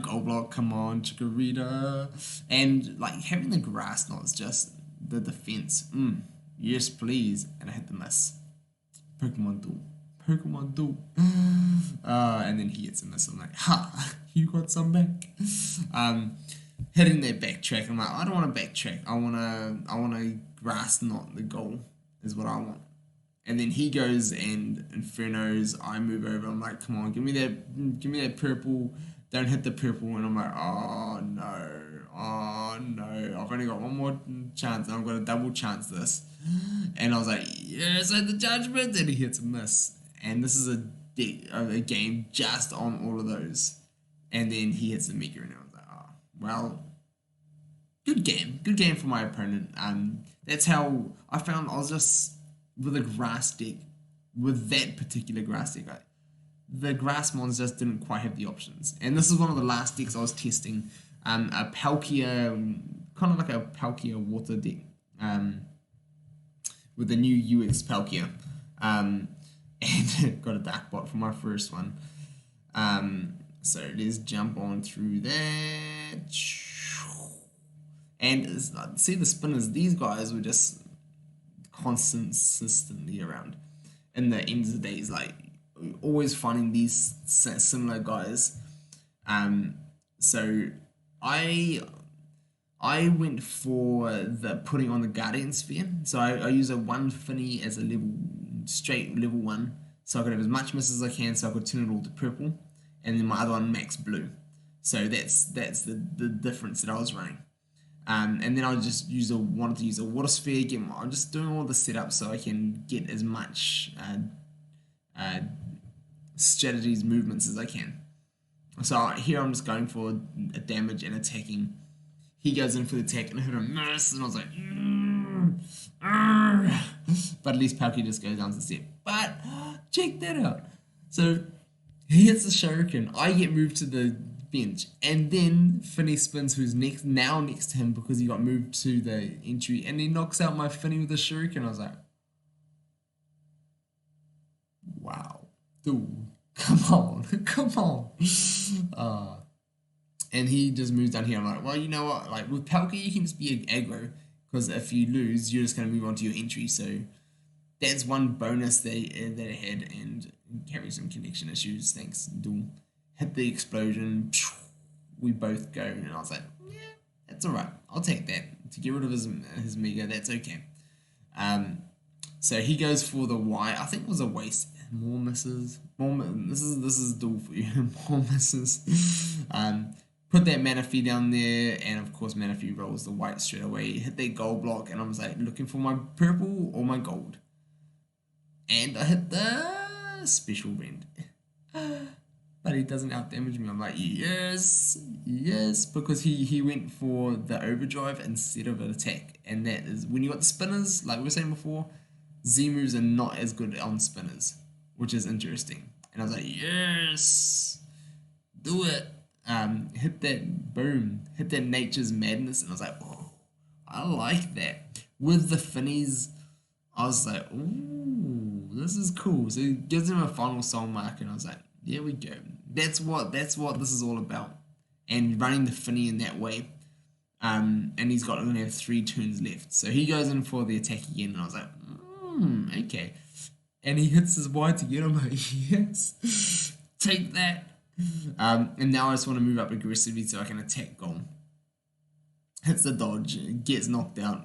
Gold Block, come on, Chikorita. And like having the grass knot is just the defense. Yes, please. And I hit the miss. Pokemon Duel. Pokemon Duel. And then he hits a miss. I'm like, ha, you got some back. Hitting that backtrack. I'm like, I don't want to backtrack. I wanna grass knot the goal is what I want. And then he goes and Infernos. I move over. I'm like, come on, give me that purple. Don't hit the purple. And I'm like, oh no. I've only got one more chance, and I'm gonna double chance this. And I was like, yes, I had the judgment. And he hits a miss. And this is a game just on all of those. And then he hits the Mega, and I was like, oh well. Good game for my opponent. That's how I found. I was just with a grass deck, with that particular grass deck. The grass mons just didn't quite have the options, and this is one of the last decks I was testing. A Palkia, kind of like a Palkia water deck. With the new UX Palkia. And got a dark bot for my first one. So let's jump on through that. And see the spinners, these guys were just consistently around. In the end of the days, like always finding these similar guys. So I I went for the putting on the Guardian Sphere. So I use a one Finny as a straight level one. So I could have as much miss as I can, so I could turn it all to purple. And then my other one max blue. So that's the difference that I was running. And then I just wanted to use a water sphere. I'm just doing all the setup so I can get as much strategies, movements as I can. So here I'm just going for a damage and attacking. He goes in for the attack and I hit a miss, and I was like, but at least Palkia just goes down to the step. But check that out. So he hits the Shuriken. I get moved to the bench, and then Finny spins, who's now next to him because he got moved to the entry, and he knocks out my Finny with a Shuriken. I was like, wow, dude, come on, come on. And he just moves down here. I'm like, well, you know what? Like with Palkia, you can just be aggro, because if you lose, you're just gonna move on to your entry. So that's one bonus that I had, and carry some connection issues. Thanks, Duel. Hit the explosion. We both go, and I was like, yeah, that's alright. I'll take that to get rid of his Mega. That's okay. So he goes for the Y. I think it was a waste. More misses. This is Duel for you. More misses. Put that Manaphy down there, and of course Manaphy rolls the white straight away. Hit that gold block, and I was like looking for my purple or my gold. And I hit the special rend. But he doesn't outdamage me. I'm like, yes, yes, because he went for the overdrive instead of an attack. And that is, when you got the spinners, like we were saying before, Z moves are not as good on spinners, which is interesting. And I was like, yes, do it. Hit that, boom, hit that Nature's Madness, and I was like, oh, I like that. With the Finnies, I was like, ooh, this is cool. So it gives him a final soul mark, and I was like, there we go. That's what this is all about. And running the Finny in that way. And he's got only have 3 turns left. So he goes in for the attack again, and I was like, okay. And he hits his Y to get him. Like, yes, take that. And now I just want to move up aggressively so I can attack goal. Hits the dodge, gets knocked out,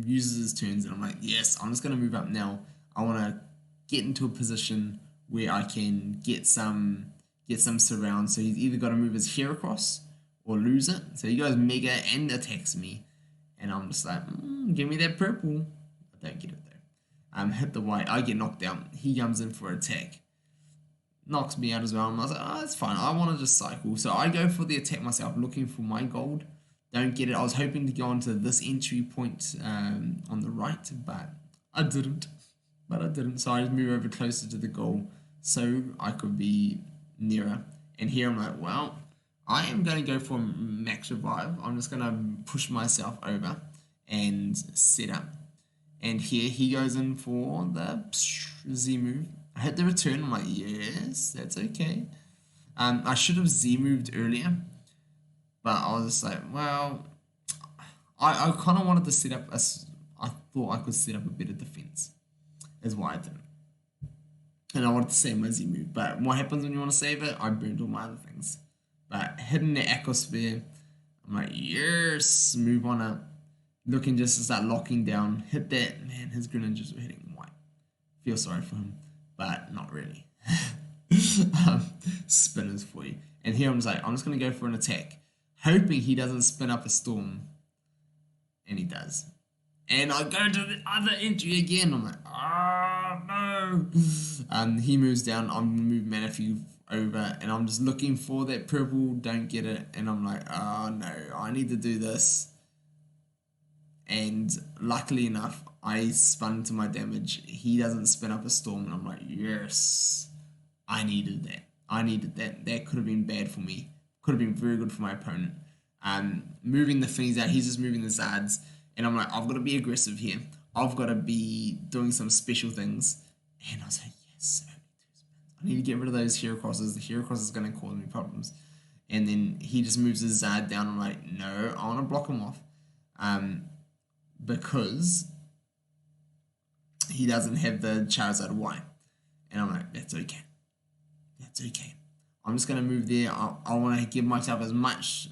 uses his turns, and I'm like, yes, I'm just going to move up now. I want to get into a position where I can get some surround. So he's either got to move his hair across or lose it. So he goes mega and attacks me, and I'm just like, give me that purple. I don't get it though. Hit the white, I get knocked out. He comes in for attack, knocks me out as well. And I was like, oh, it's fine. I want to just cycle. So I go for the attack myself, looking for my gold. Don't get it. I was hoping to go onto this entry point on the right, but I didn't. So I just move over closer to the goal so I could be nearer. And here I'm like, well, I am going to go for max revive. I'm just going to push myself over and set up. And here he goes in for the Z move. I hit the return. I'm like, yes, that's okay. I should have Z moved earlier, but I was just like, well, I kind of wanted to set up I thought I could set up a better defense, is why I didn't. And I wanted to save my Z move, but what happens when you want to save it? I burned all my other things. But hitting the Echosphere, I'm like, yes, move on up. Looking just to start locking down. Hit that, man, his Greninjas were hitting white. Feel sorry for him, but not really. Spinners for you. And here I'm just like, I'm just going to go for an attack, hoping he doesn't spin up a storm. And he does. And I go to the other entry again. I'm like, oh no. He moves down. I'm going to move Manaphy over, and I'm just looking for that purple. Don't get it. And I'm like, oh no, I need to do this. and luckily enough, I spun to my damage. He doesn't spin up a storm, and I'm like, yes, I needed that. I needed that. That could have been bad for me. Could have been very good for my opponent. Moving the Finnies out, he's just moving the Zards, and I'm like, I've got to be aggressive here. I've got to be doing some special things. And I was like, yes, I need to get rid of those hero crosses. The hero cross is going to cause me problems. And then he just moves his Zard down. I'm like, no, I want to block him off. Because he doesn't have the Charizard Y. And I'm like, that's okay. That's okay. I'm just going to move there. I want to give myself as much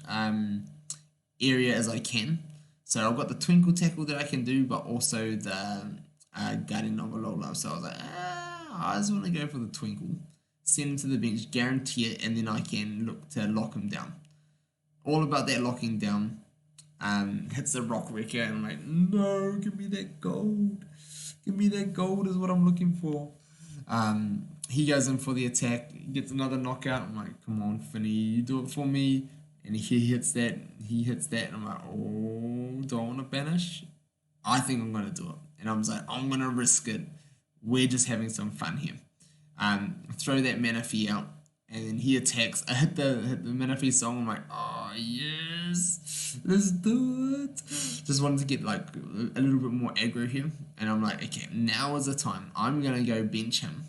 area as I can. So I've got the Twinkle Tackle that I can do, but also the Guardian of Alola. So I was like, I just want to go for the Twinkle. Send him to the bench, guarantee it, and then I can look to lock him down. All about that locking down. Hits the Rock Wrecker, and I'm like, no, give me that gold. Give me that gold is what I'm looking for. He goes in for the attack, gets another knockout. I'm like, come on, Finny, you do it for me. And he hits that, and I'm like, oh, do I want to banish? I think I'm going to do it. And I was like, I'm going to risk it. We're just having some fun here. Throw that Manaphy out, and then he attacks. I hit the Manaphy song. I'm like, oh yes, let's do it. Just wanted to get like a little bit more aggro here, and I'm like, okay, now is the time. I'm gonna go bench him,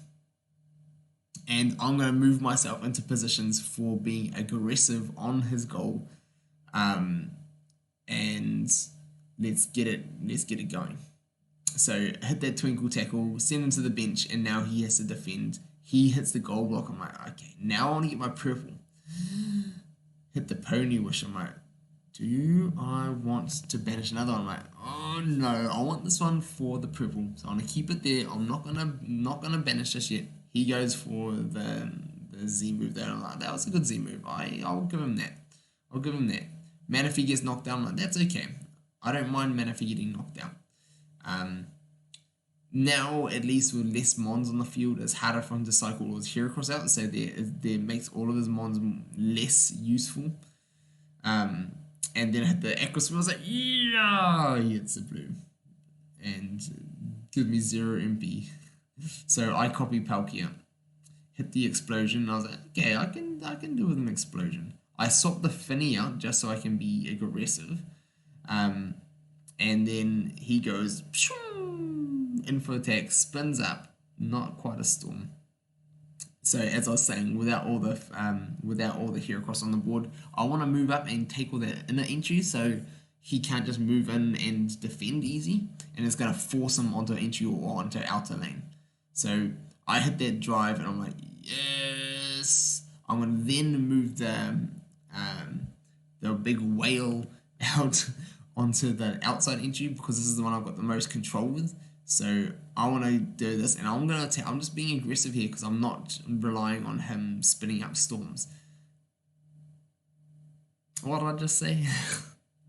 and I'm gonna move myself into positions for being aggressive on his goal, and let's get it going. So hit that Twinkle Tackle, send him to the bench, and now he has to defend. He hits the goal block. I'm like, okay, now I want to get my purple. Hit the Pony Wish. I'm like, do I want to banish another one? I'm like, oh no, I want this one for the purple. So I'm gonna keep it there. I'm not gonna banish this yet. He goes for the Z move there. I'm like, that was a good Z move. I'll give him that. I'll give him that. Manaphy gets knocked down. I'm like, that's okay. I don't mind Manaphy getting knocked down. Now, at least with less mons on the field, it's harder for him to cycle all his hero cross out, so there makes all of his mons less useful. And then I hit the Aqua I was like, yeah, he hits the blue. And give me 0 MP. So I copy Palkia, hit the explosion, and I was like, okay, I can do with an explosion. I swap the Finny out just so I can be aggressive. And then he goes info attack, spins up, not quite a storm. So as I was saying, without all the hero cross on the board, I want to move up and take all that inner entry, so he can't just move in and defend easy, and it's gonna force him onto entry or onto outer lane. So I hit that drive, and I'm like, yes. I'm gonna then move the big whale out onto the outside entry because this is the one I've got the most control with. So I want to do this, and I'm just being aggressive here because I'm not relying on him spinning up storms. What did I just say?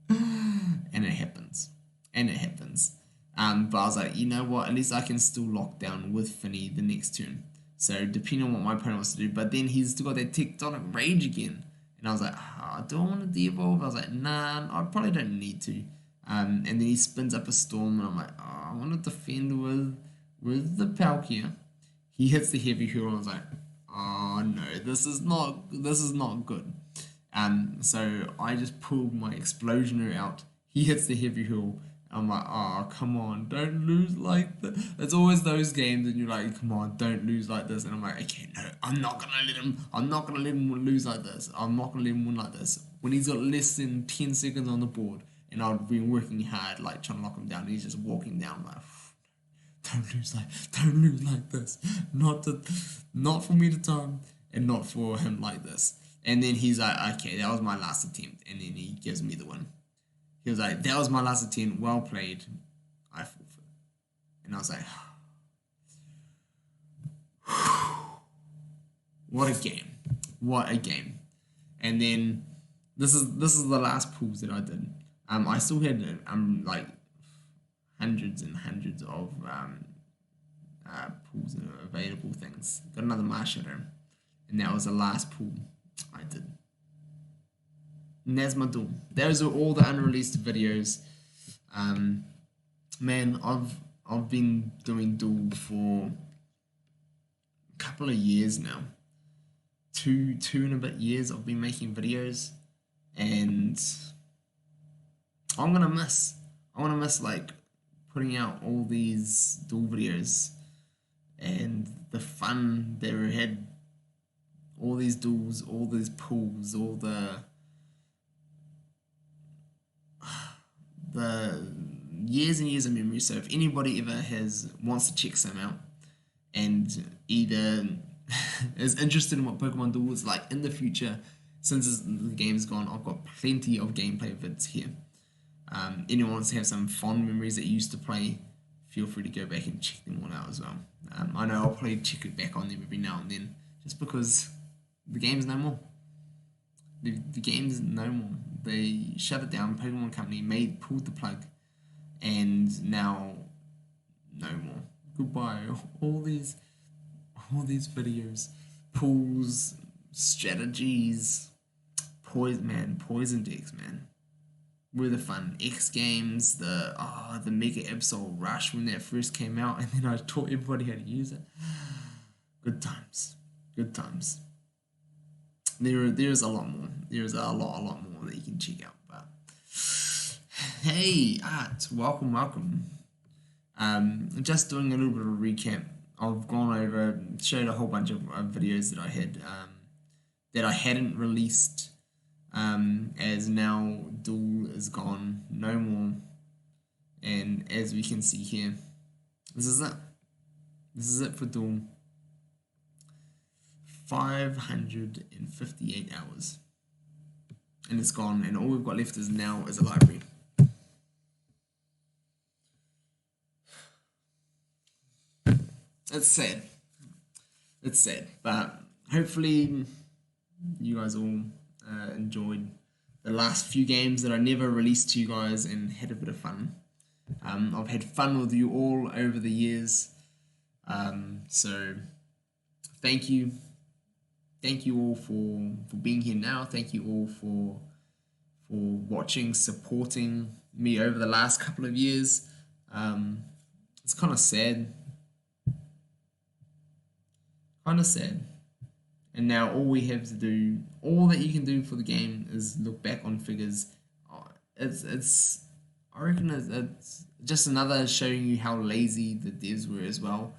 And it happens. But I was like, you know what? At least I can still lock down with Finny the next turn. So depending on what my opponent wants to do, but then he's still got that tectonic rage again. And I was like, do I want to de-evolve? I was like, nah, I probably don't need to. And then he spins up a storm, and I'm like, I want to defend with the Palkia. He hits the heavy hurl, and I was like, oh no, this is not good. So I just pulled my explosioner out. He hits the heavy hurl. I'm like, oh, come on, don't lose like that. It's always those games, and you're like, come on, don't lose like this. And I'm like, okay, no, I'm not gonna let him lose like this. I'm not gonna let him win like this. When he's got less than 10 seconds on the board, and I've been working hard, like trying to lock him down, and he's just walking down, like, don't lose like this. Not for me to time, and not for him like this. And then he's like, okay, that was my last attempt, and then he gives me the win. He was like, that was my last attempt, well played, I forfeit. And I was like, what a game. And then this is the last pools that I did. I still had like hundreds and hundreds of pools and available things. Got another Marshadow, and that was the last pool I did. And that's my duel. Those are all the unreleased videos. Man, I've been doing Duel for a couple of years now. Two and a bit years I've been making videos, and I'm gonna miss. I wanna miss like putting out all these Duel videos and the fun that we had, all these duels, all these pools, all the years and years of memory. So if anybody ever wants to check some out and either is interested in what Pokemon Duel is like in the future, since the game's gone, I've got plenty of gameplay vids here. Anyone wants to have some fond memories that you used to play, feel free to go back and check them all out as well. I know I'll probably check it back on them every now and then, just because the game's no more. The game's no more. They shut it down. Pokemon Company pulled the plug, and now no more. Goodbye. All these videos, pools, strategies, poison decks, man. Were the fun. X Games, the Mega Absol Rush when that first came out, and then I taught everybody how to use it. Good times. Good times. There's a lot more. There's a lot more that you can check out. But hey, Art, welcome. Just doing a little bit of a recap. I've gone over, showed a whole bunch of videos that I had that I hadn't released. As now Duel is gone, no more, and as we can see here, this is it. This is it for Duel. 558 hours, and it's gone, and all we've got left is now is a library. It's sad. It's sad, but hopefully you guys all enjoyed the last few games that I never released to you guys and had a bit of fun. I've had fun with you all over the years, so thank you all for being here now. Thank you all for watching, supporting me over the last couple of years. It's kind of sad. And now all we have to do, all that you can do for the game is look back on figures. I reckon it's just another showing you how lazy the devs were as well.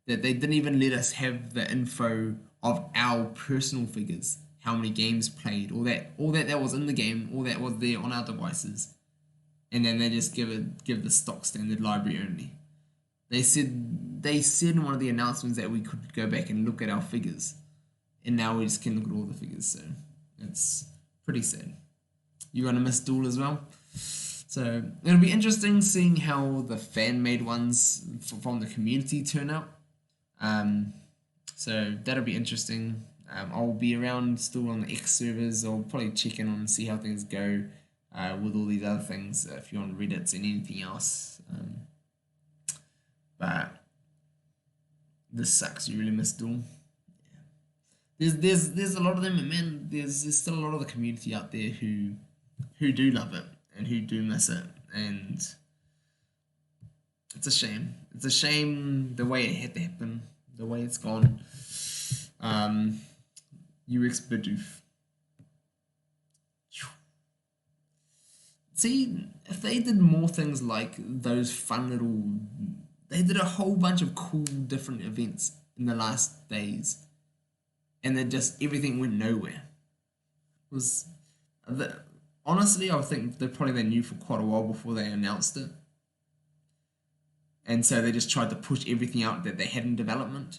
That they didn't even let us have the info of our personal figures, how many games played, all that was in the game, all that was there on our devices, and then they just give the stock standard library only. They said in one of the announcements that we could go back and look at our figures, and now we just can look at all the figures. So it's pretty sad. You're gonna miss Duel as well. So it'll be interesting seeing how the fan-made ones from the community turn out. So that'll be interesting. I'll be around still on the X servers. I'll probably check in on and see how things go with all these other things. If you're on Reddit and anything else. But this sucks. You really miss Duel. Yeah. There's a lot of them, and man, there's still a lot of the community out there who do love it and who do miss it, and it's a shame. It's a shame the way it had to happen, the way it's gone. UX Bidoof. See, if they did more things like those fun little... They did a whole bunch of cool different events in the last days, and then just everything went nowhere. Honestly, I think they knew for quite a while before they announced it, and so they just tried to push everything out that they had in development,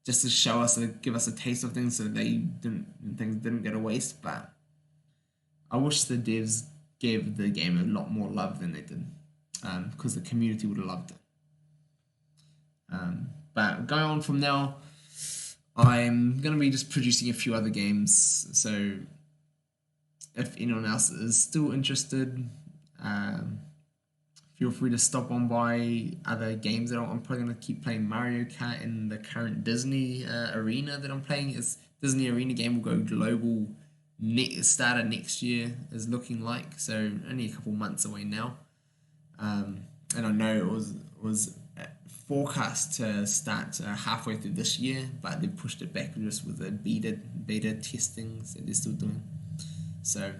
just to show us, give us a taste of things, so things didn't go to waste. But I wish the devs gave the game a lot more love than they did, because the community would have loved it. But going on from now, I'm going to be just producing a few other games, so if anyone else is still interested, feel free to stop on by other games that I'm probably going to keep playing Mario Kart in the current Disney Arena that I'm playing. Disney Arena game will go global start of next year, is looking like, so only a couple months away now. And I know it was forecast to start halfway through this year, but they pushed it back just with the beta testings that they're still doing. So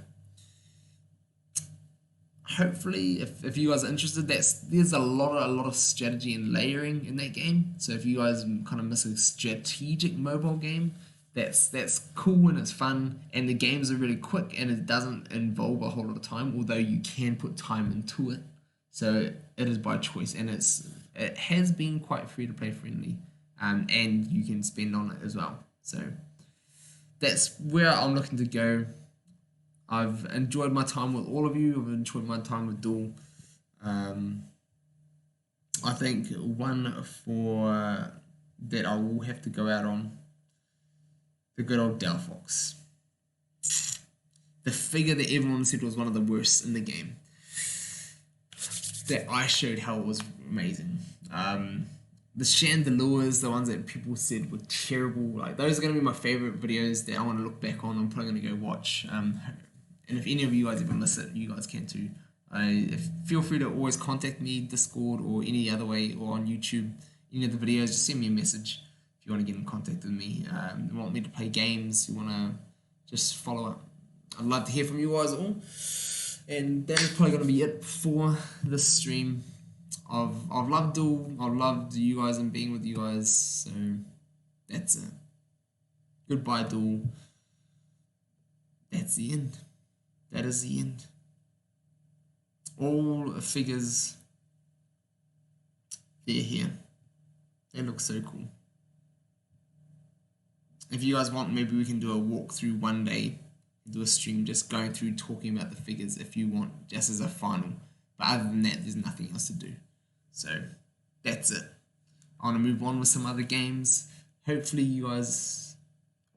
hopefully, if you guys are interested, there's a lot of strategy and layering in that game. So if you guys kind of miss a strategic mobile game, that's cool and it's fun, and the games are really quick and it doesn't involve a whole lot of time, although you can put time into it. So it is by choice, and it has been quite free to play friendly, and you can spend on it as well. So that's where I'm looking to go. I've enjoyed my time with all of you. I've enjoyed my time with Duel. I think one for that I will have to go out on, the good old Delphox. The figure that everyone said was one of the worst in the game. That I showed how it was amazing. The Chandelures, the ones that people said were terrible, like those are going to be my favorite videos that I want to look back on. I'm probably going to go watch. And if any of you guys ever miss it, you guys can too. Feel free to always contact me, Discord or any other way, or on YouTube. Any of the videos, just send me a message if you want to get in contact with me. You want me to play games, you want to just follow up. I'd love to hear from you guys all. And that is probably going to be it for this stream. I've loved Duel. I've loved you guys and being with you guys. So that's it. Goodbye, Duel. That's the end. That is the end. All figures, they're here. They look so cool. If you guys want, maybe we can do a walkthrough one day, do a stream just going through talking about the figures if you want, just as a final. But other than that, there's nothing else to do. So that's it. I want to move on with some other games. Hopefully you guys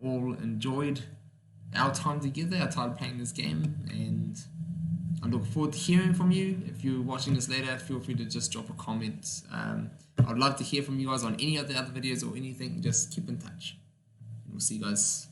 all enjoyed our time together, our time playing this game, and I look forward to hearing from you. If you're watching this later, feel free to just drop a comment. I'd love to hear from you guys on any of the other videos or anything. Just keep in touch. We'll see you guys